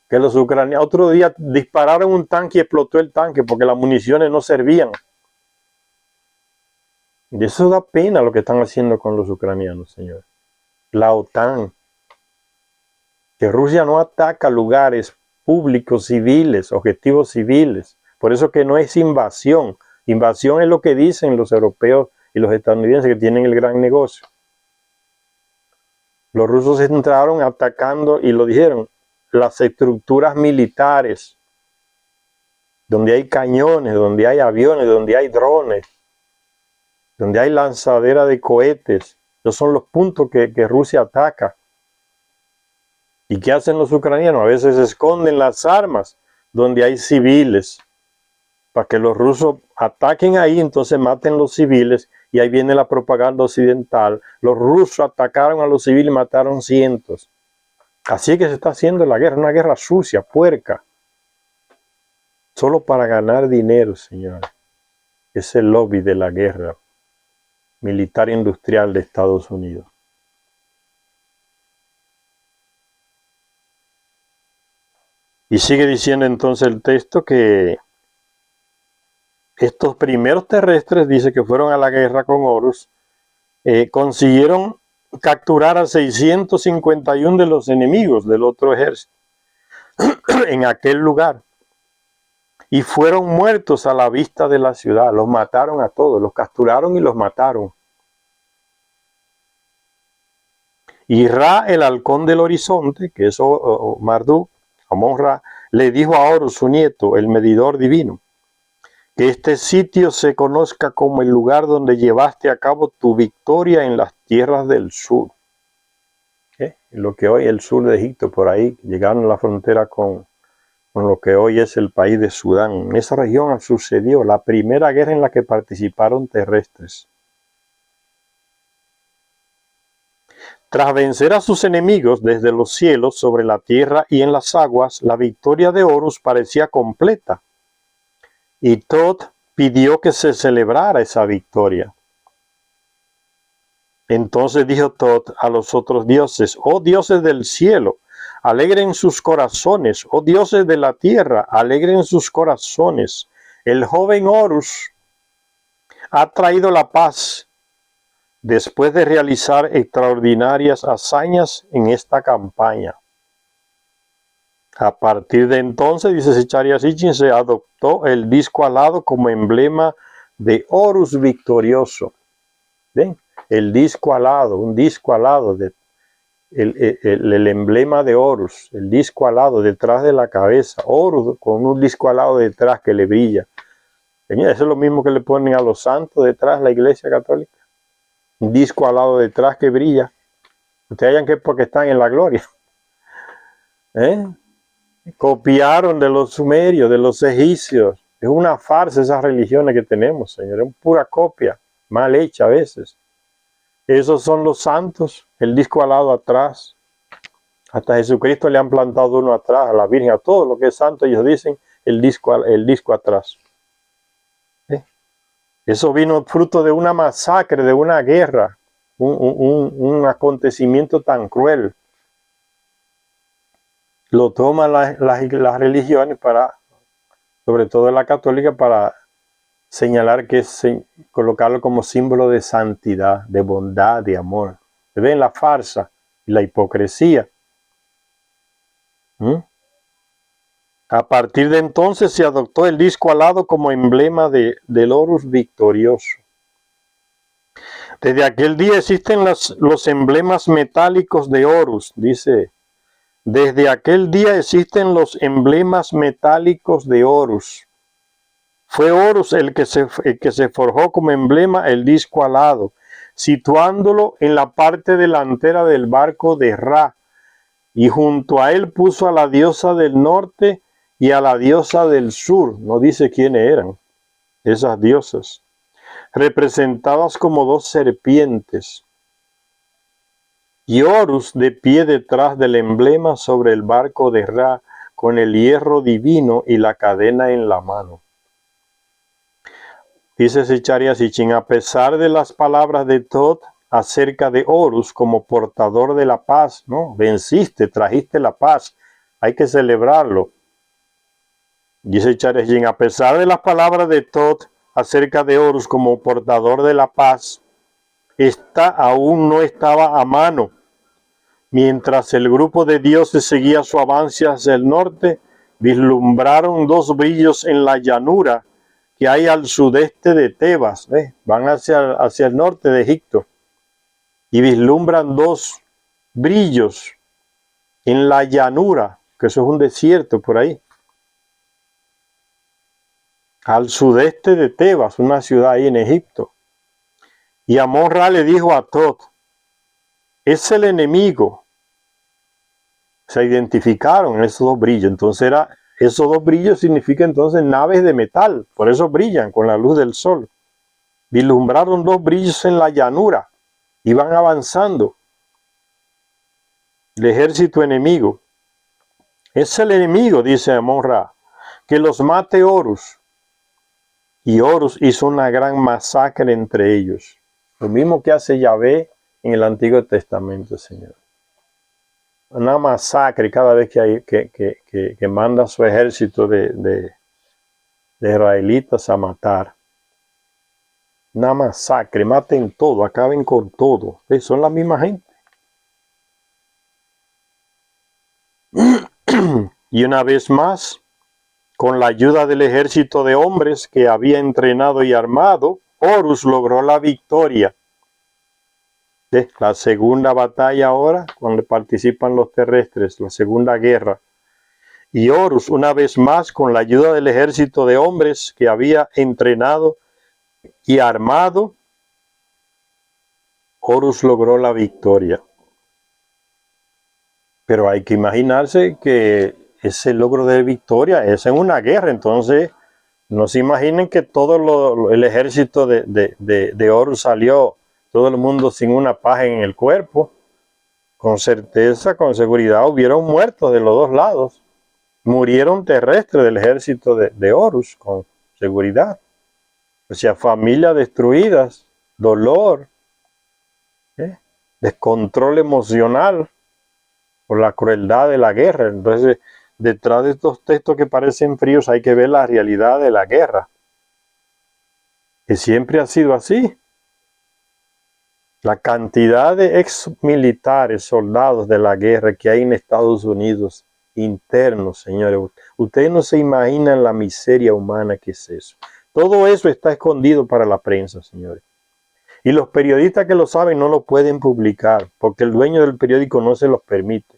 Que los ucranianos, otro día dispararon un tanque y explotó el tanque porque las municiones no servían. Y eso da pena lo que están haciendo con los ucranianos, señor. La OTAN. Que Rusia no ataca lugares públicos civiles, objetivos civiles. Por eso que no es invasión. Invasión es lo que dicen los europeos y los estadounidenses, que tienen el gran negocio. Los rusos entraron atacando, y lo dijeron, las estructuras militares, donde hay cañones, donde hay aviones, donde hay drones, donde hay lanzadera de cohetes. Esos son los puntos que Rusia ataca. ¿Y qué hacen los ucranianos? A veces esconden las armas donde hay civiles, para que los rusos ataquen ahí, entonces maten los civiles, y ahí viene la propaganda occidental. Los rusos atacaron a los civiles y mataron cientos. Así es que se está haciendo la guerra, una guerra sucia, puerca, solo para ganar dinero, señores. Es el lobby de la guerra militar industrial de Estados Unidos. Y sigue diciendo entonces el texto que estos primeros terrestres, dice que fueron a la guerra con Horus, consiguieron capturar a 651 de los enemigos del otro ejército en aquel lugar. Y fueron muertos a la vista de la ciudad. Los mataron a todos, los capturaron y los mataron. Y Ra, el halcón del horizonte, que es Marduk, Amon-Ra, le dijo a Horus, su nieto, el medidor divino, que este sitio se conozca como el lugar donde llevaste a cabo tu victoria en las tierras del sur. Lo que hoy es el sur de Egipto, por ahí, llegaron a la frontera con lo que hoy es el país de Sudán. En esa región sucedió la primera guerra en la que participaron terrestres. Tras vencer a sus enemigos desde los cielos, sobre la tierra y en las aguas, la victoria de Horus parecía completa. Y Tot pidió que se celebrara esa victoria. Entonces dijo Tot a los otros dioses: oh dioses del cielo, alegren sus corazones, oh dioses de la tierra, alegren sus corazones. El joven Horus ha traído la paz después de realizar extraordinarias hazañas en esta campaña. A partir de entonces, dice Zecharia Sitchin, se adoptó el disco alado como emblema de Horus victorioso. ¿Ven? El disco alado, un disco alado, el emblema de Horus, el disco alado detrás de la cabeza, Horus con un disco alado detrás que le brilla. Señor, eso es lo mismo que le ponen a los santos detrás, la Iglesia Católica. Un disco alado detrás que brilla. Ustedes hayan que porque están en la gloria. Copiaron de los sumerios, de los egipcios. Es una farsa esas religiones que tenemos, señor. Es pura copia, mal hecha a veces. Esos son los santos, el disco alado atrás. Hasta Jesucristo le han plantado uno atrás, a la Virgen, a todo lo que es santo, ellos dicen el disco atrás. Eso vino fruto de una masacre, de una guerra, un acontecimiento tan cruel. Lo toman las religiones para, sobre todo la católica, para señalar que es colocarlo como símbolo de santidad, de bondad, de amor. ¿Ven la farsa y la hipocresía? A partir de entonces se adoptó el disco alado como emblema del Horus victorioso. Desde aquel día existen los emblemas metálicos de Horus, dice. Desde aquel día existen los emblemas metálicos de Horus. Fue Horus el que se forjó como emblema el disco alado, situándolo en la parte delantera del barco de Ra, y junto a él puso a la diosa del norte y a la diosa del sur. No dice quiénes eran esas diosas, representadas como dos serpientes. Y Horus de pie detrás del emblema sobre el barco de Ra, con el hierro divino y la cadena en la mano. Dice Zecharia Sitchin, a pesar de las palabras de Tot acerca de Horus como portador de la paz, ¿no? Venciste, trajiste la paz, hay que celebrarlo. Dice Zecharia Sitchin, a pesar de las palabras de Tot acerca de Horus como portador de la paz, esta aún no estaba a mano. Mientras el grupo de dioses seguía su avance hacia el norte, vislumbraron dos brillos en la llanura que hay al sudeste de Tebas. ¿Ves? Van hacia el norte de Egipto y vislumbran dos brillos en la llanura, que eso es un desierto por ahí. Al sudeste de Tebas, una ciudad ahí en Egipto. Y Amon-Ra le dijo a Tot, es el enemigo. Se identificaron esos dos brillos. Entonces esos dos brillos significan entonces naves de metal. Por eso brillan con la luz del sol. Vislumbraron dos brillos en la llanura. Iban avanzando. El ejército enemigo. Es el enemigo, dice Amon-Ra, que los mate Horus. Y Horus hizo una gran masacre entre ellos. Lo mismo que hace Yahvé en el Antiguo Testamento, Señor. Una masacre cada vez que manda a su ejército de israelitas a matar. Una masacre, maten todo, acaben con todo. Son la misma gente. Y una vez más, con la ayuda del ejército de hombres que había entrenado y armado, Horus logró la victoria. La segunda batalla ahora, cuando participan los terrestres, la segunda guerra. Y Horus, una vez más, con la ayuda del ejército de hombres que había entrenado y armado, Horus logró la victoria. Pero hay que imaginarse que ese logro de victoria es en una guerra, entonces no se imaginen que todo el ejército de Horus salió, todo el mundo sin una paja en el cuerpo. Con certeza, con seguridad, hubieron muertos de los dos lados. Murieron terrestres del ejército de Horus, con seguridad. O sea, familias destruidas, dolor, descontrol emocional por la crueldad de la guerra. Entonces, detrás de estos textos que parecen fríos hay que ver la realidad de la guerra, que siempre ha sido así. La cantidad de ex militares, soldados de la guerra que hay en Estados Unidos, internos, señores. Ustedes no se imaginan la miseria humana que es eso. Todo eso está escondido para la prensa, señores. Y los periodistas que lo saben no lo pueden publicar, porque el dueño del periódico no se los permite.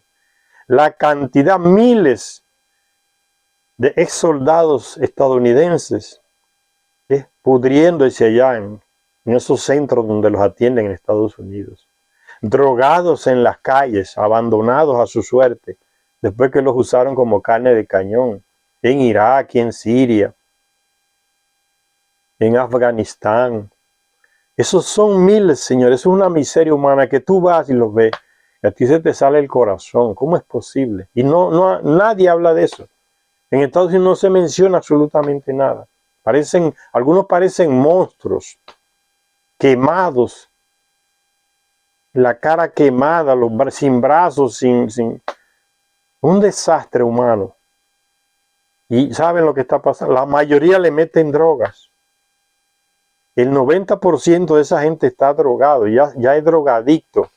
La cantidad, miles de ex soldados estadounidenses, pudriéndose allá en esos centros donde los atienden en Estados Unidos, drogados en las calles, abandonados a su suerte, después que los usaron como carne de cañón, en Irak, en Siria, en Afganistán. Esos son miles, señores, es una miseria humana que tú vas y los ves, y a ti se te sale el corazón. ¿Cómo es posible? Y nadie habla de eso. En Estados Unidos no se menciona absolutamente nada. Algunos parecen monstruos, quemados, la cara quemada, sin brazos, sin un desastre humano. Y ¿saben lo que está pasando? La mayoría le meten drogas. El 90% de esa gente está drogado, ya es drogadicto.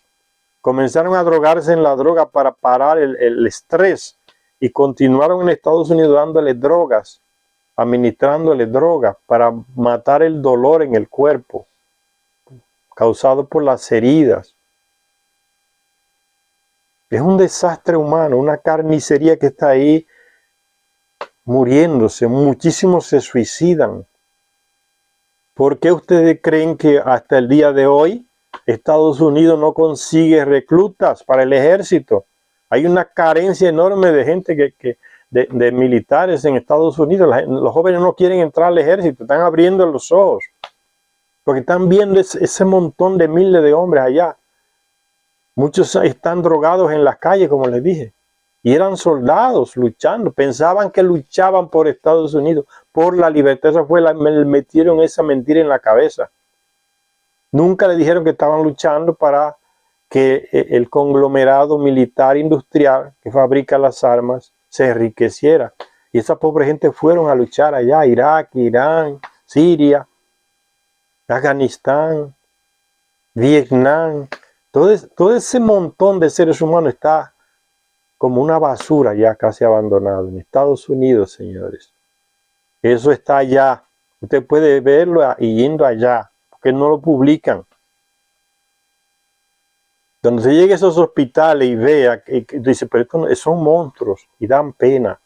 Comenzaron a drogarse en la droga para parar el estrés y continuaron en Estados Unidos dándole drogas, administrándole drogas para matar el dolor en el cuerpo causado por las heridas. Es un desastre humano, una carnicería que está ahí muriéndose. Muchísimos se suicidan. ¿Por qué ustedes creen que hasta el día de hoy Estados Unidos no consigue reclutas para el ejército? Hay una carencia enorme de gente de militares en Estados Unidos. Los jóvenes no quieren entrar al ejército, están abriendo los ojos. Porque están viendo ese montón de miles de hombres allá. Muchos están drogados en las calles, como les dije. Y eran soldados luchando. Pensaban que luchaban por Estados Unidos, por la libertad. Esa fue me metieron esa mentira en la cabeza. Nunca le dijeron que estaban luchando para que el conglomerado militar industrial que fabrica las armas se enriqueciera. Y esa pobre gente fueron a luchar allá, Irak, Irán, Siria, Afganistán, Vietnam. Todo ese montón de seres humanos está como una basura ya casi abandonado en Estados Unidos, señores. Eso está allá Usted puede verlo y yendo allá, porque no lo publican. Cuando se llegue a esos hospitales y vea, que dice, pero estos son monstruos y dan pena.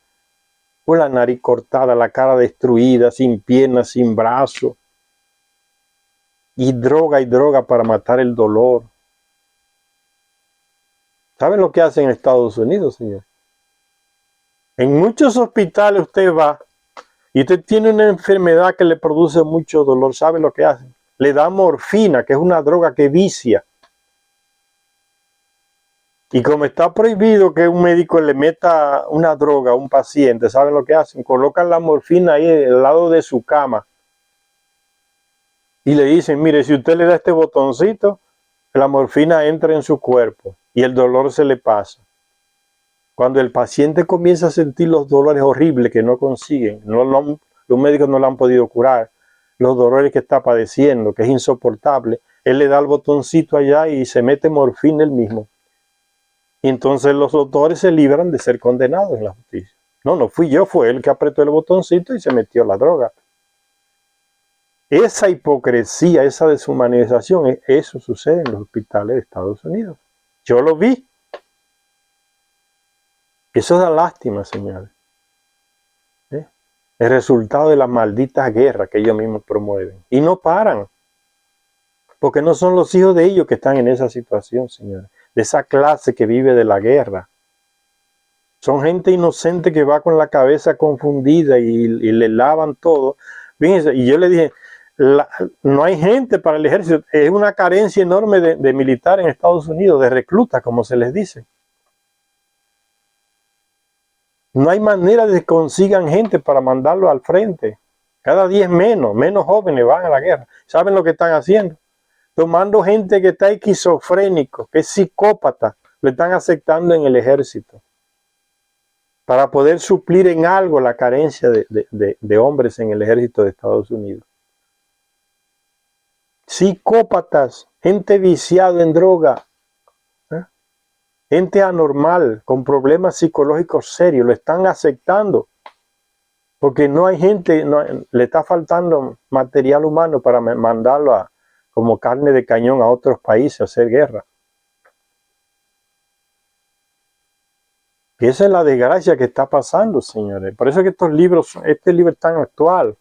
Con la nariz cortada, la cara destruida, sin piernas, sin brazos. Y droga para matar el dolor. ¿Saben lo que hacen en Estados Unidos, señor? En muchos hospitales usted va y usted tiene una enfermedad que le produce mucho dolor. ¿Sabe lo que hacen? Le dan morfina, que es una droga que vicia. Y como está prohibido que un médico le meta una droga a un paciente, ¿saben lo que hacen? Colocan la morfina ahí al lado de su cama. Y le dicen, mire, si usted le da este botoncito, la morfina entra en su cuerpo y el dolor se le pasa. Cuando el paciente comienza a sentir los dolores horribles que no consiguen, los médicos no lo han podido curar, los dolores que está padeciendo, que es insoportable, él le da el botoncito allá y se mete morfina él mismo. Y entonces los doctores se libran de ser condenados en la justicia. No fui yo, fue él que apretó el botoncito y se metió la droga. Esa hipocresía, esa deshumanización, eso sucede en los hospitales de Estados Unidos. Yo lo vi. Eso da lástima, señores. El resultado de las malditas guerras que ellos mismos promueven. Y no paran. Porque no son los hijos de ellos que están en esa situación, señores. De esa clase que vive de la guerra. Son gente inocente que va con la cabeza confundida y le lavan todo. Fíjense, y yo le dije, no hay gente para el ejército. Es una carencia enorme de militares en Estados Unidos, de reclutas, como se les dice. No hay manera de que consigan gente para mandarlo al frente. Cada día es menos jóvenes van a la guerra. ¿Saben lo que están haciendo? Tomando gente que está esquizofrénico, que es psicópata, lo están aceptando en el ejército. Para poder suplir en algo la carencia de hombres en el ejército de Estados Unidos. Psicópatas, gente viciada en droga, gente anormal, con problemas psicológicos serios, lo están aceptando. Porque no hay gente, le está faltando material humano para mandarlo como carne de cañón a otros países a hacer guerra. Y esa es la desgracia que está pasando, señores. Por eso es que este libro es tan actual.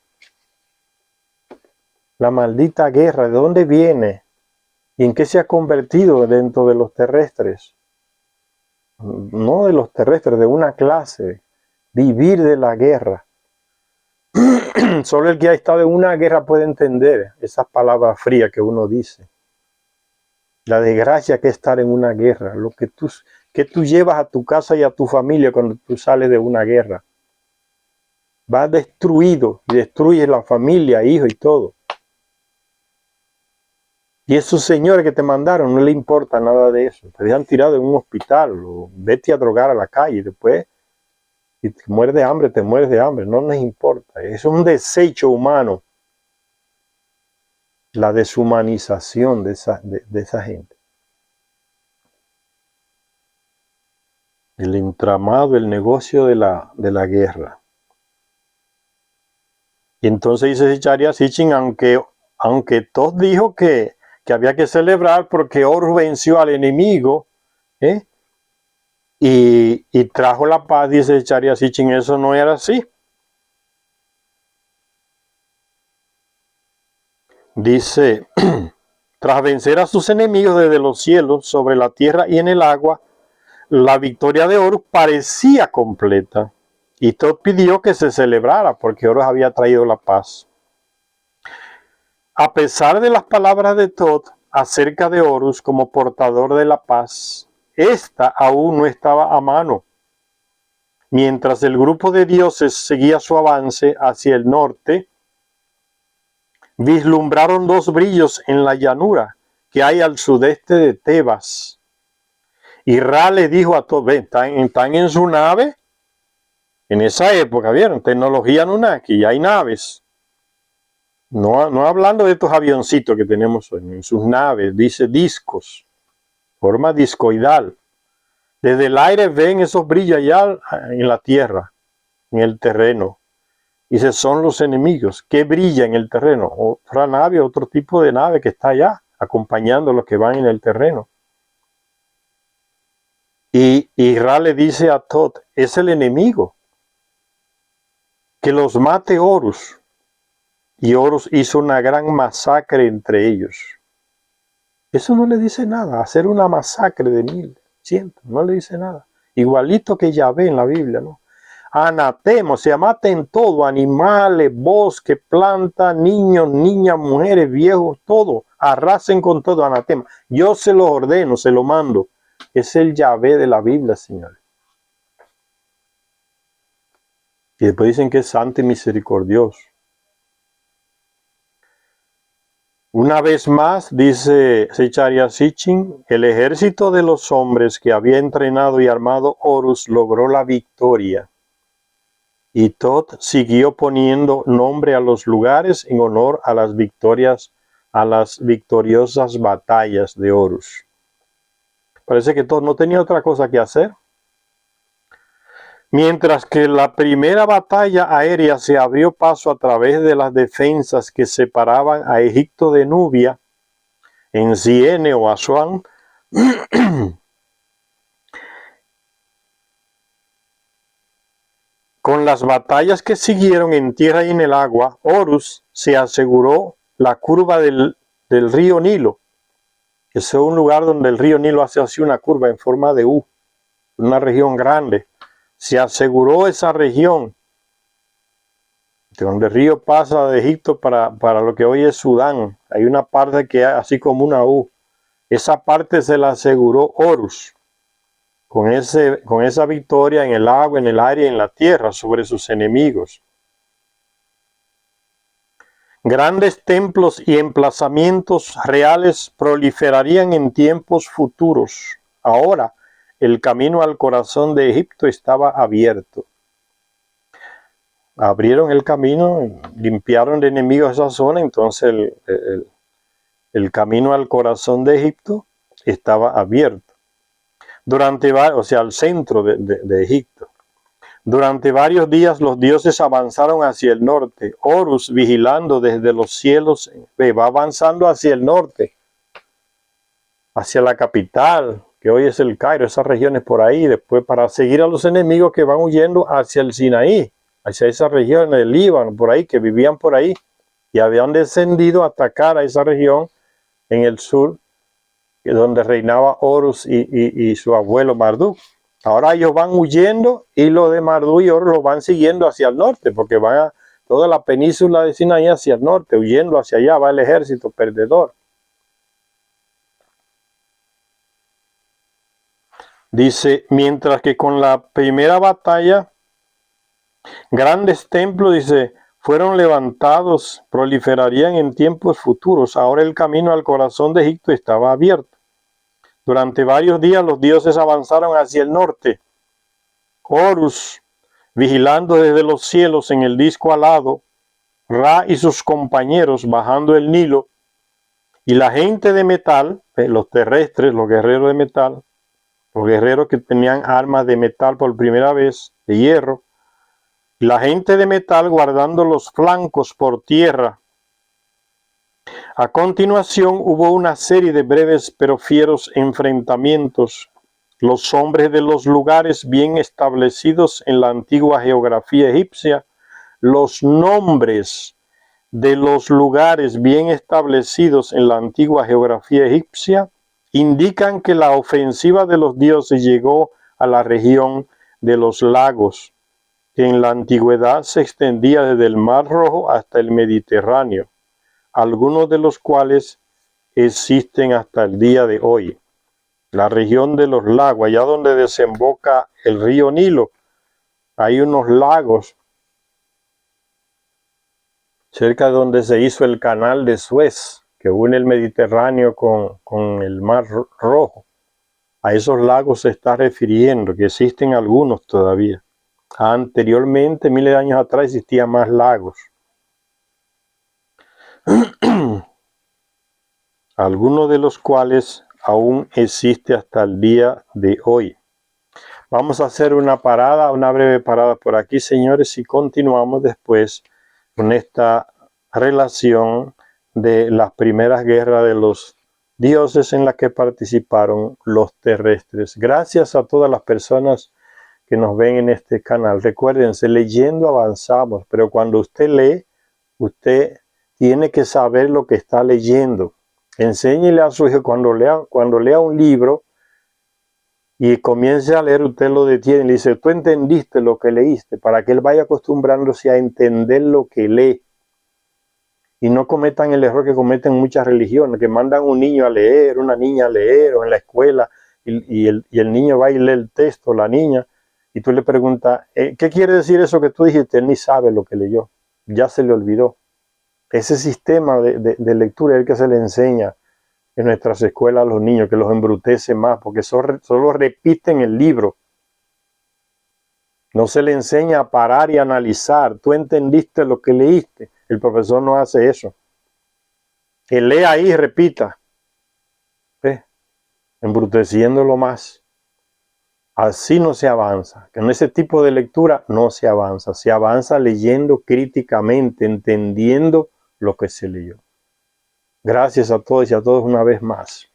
La maldita guerra, ¿de dónde viene? ¿Y en qué se ha convertido dentro de los terrestres? No de los terrestres, de una clase. Vivir de la guerra. Solo el que ha estado en una guerra puede entender esas palabras frías que uno dice. La desgracia que es estar en una guerra. Lo que tú llevas a tu casa y a tu familia cuando tú sales de una guerra. Vas destruido y destruyes la familia, hijos y todo. Y esos señores que te mandaron no le importa nada de eso. Te dejan tirado en un hospital o vete a drogar a la calle. Después, si te mueres de hambre, te mueres de hambre. No les importa. Es un desecho humano. La deshumanización de esa gente. El entramado, el negocio de la guerra. Y entonces dice Zecharia Sitchin, aunque Todd dijo que había que celebrar porque Horus venció al enemigo, y trajo la paz, dice Zecharia Sitchin, eso no era así. Dice, tras vencer a sus enemigos desde los cielos, sobre la tierra y en el agua, la victoria de Horus parecía completa. Y Todd pidió que se celebrara porque Horus había traído la paz. A pesar de las palabras de Todd acerca de Horus como portador de la paz, esta aún no estaba a mano. Mientras el grupo de dioses seguía su avance hacia el norte, vislumbraron dos brillos en la llanura que hay al sudeste de Tebas. Y Ra le dijo a Todd, ven, están en su nave. En esa época, ¿vieron? Tecnología Anunnaki, ya hay naves. No hablando de estos avioncitos que tenemos en sus naves, dice discos, forma discoidal. Desde el aire ven esos brillos allá en la tierra, en el terreno. Dice, son los enemigos que brillan en el terreno. Otra nave, otro tipo de nave que está allá, acompañando a los que van en el terreno. Y Ra le dice a Tot, es el enemigo. Que los mate Horus. Y Horus hizo una gran masacre entre ellos. Eso no le dice nada, hacer una masacre de 1100, no le dice nada. Igualito que Yahvé en la Biblia, ¿no? Anatema, o sea, maten todo, animales, bosque, plantas, niños, niñas, mujeres, viejos, todo. Arrasen con todo, anatema. Yo se lo ordeno, se lo mando. Es el Yahvé de la Biblia, señores. Y después dicen que es santo y misericordioso. Una vez más, dice Secharia Sitchin, el ejército de los hombres que había entrenado y armado Horus logró la victoria. Y Tot siguió poniendo nombre a los lugares en honor a las victorias, a las victoriosas batallas de Horus. Parece que Tot no tenía otra cosa que hacer. Mientras que la primera batalla aérea se abrió paso a través de las defensas que separaban a Egipto de Nubia, en Ziene o Asuán, con las batallas que siguieron en tierra y en el agua, Horus se aseguró la curva del río Nilo. Ese es un lugar donde el río Nilo hace así una curva en forma de U, una región grande. Se aseguró esa región, donde el río pasa de Egipto para lo que hoy es Sudán. Hay una parte que es así como una U. Esa parte se la aseguró Horus con esa victoria en el agua, en el aire y en la tierra sobre sus enemigos. Grandes templos y emplazamientos reales proliferarían en tiempos futuros. Ahora, el camino al corazón de Egipto estaba abierto. Abrieron el camino, limpiaron de enemigos esa zona, entonces el camino al corazón de Egipto estaba abierto. O sea, al centro de Egipto. Durante varios días los dioses avanzaron hacia el norte. Horus, vigilando desde los cielos, va avanzando hacia el norte, hacia la capital, que hoy es el Cairo, esas regiones por ahí, después para seguir a los enemigos que van huyendo hacia el Sinaí, hacia esas regiones del Líbano, por ahí, que vivían por ahí, y habían descendido a atacar a esa región en el sur, donde reinaba Horus y su abuelo Marduk. Ahora ellos van huyendo y los de Marduk y Horus los van siguiendo hacia el norte, porque van a toda la península de Sinaí hacia el norte, huyendo hacia allá, va el ejército perdedor. Dice, mientras que con la primera batalla, grandes templos, dice, fueron levantados, proliferarían en tiempos futuros. Ahora el camino al corazón de Egipto estaba abierto. Durante varios días los dioses avanzaron hacia el norte. Horus, vigilando desde los cielos en el disco alado, Ra y sus compañeros bajando el Nilo, y la gente de metal, los terrestres, los guerreros de metal, los guerreros que tenían armas de metal por primera vez, de hierro, y la gente de metal guardando los flancos por tierra. A continuación hubo una serie de breves pero fieros enfrentamientos. Los hombres de los lugares bien establecidos en la antigua geografía egipcia, los nombres de los lugares bien establecidos en la antigua geografía egipcia indican que la ofensiva de los dioses llegó a la región de los lagos, que en la antigüedad se extendía desde el Mar Rojo hasta el Mediterráneo, algunos de los cuales existen hasta el día de hoy. La región de los lagos, allá donde desemboca el río Nilo, hay unos lagos cerca de donde se hizo el canal de Suez, que une el Mediterráneo con el Mar Rojo. A esos lagos se está refiriendo, que existen algunos todavía. Anteriormente, miles de años atrás, existían más lagos. Algunos de los cuales aún existe hasta el día de hoy. Vamos a hacer una parada, una breve parada por aquí, señores, y continuamos después con esta relación de las primeras guerras de los dioses en las que participaron los terrestres. Gracias a todas las personas que nos ven en este canal. Recuérdense, leyendo avanzamos, pero cuando usted lee, usted tiene que saber lo que está leyendo. Enséñele a su hijo cuando lea un libro y comience a leer, usted lo detiene y le dice, tú entendiste lo que leíste, para que él vaya acostumbrándose a entender lo que lee. Y no cometan el error que cometen muchas religiones, que mandan un niño a leer, una niña a leer, o en la escuela, y el niño va y lee el texto, la niña, y tú le preguntas, ¿qué quiere decir eso que tú dijiste? Él ni sabe lo que leyó, ya se le olvidó. Ese sistema de lectura es el que se le enseña en nuestras escuelas a los niños, que los embrutece más, porque solo repiten el libro. No se le enseña a parar y analizar. Tú entendiste lo que leíste. El profesor no hace eso. Él lee ahí y repita. ¿Ves? Embruteciéndolo más. Así no se avanza. Con ese tipo de lectura no se avanza. Se avanza leyendo críticamente, entendiendo lo que se leyó. Gracias a todos y a todos una vez más.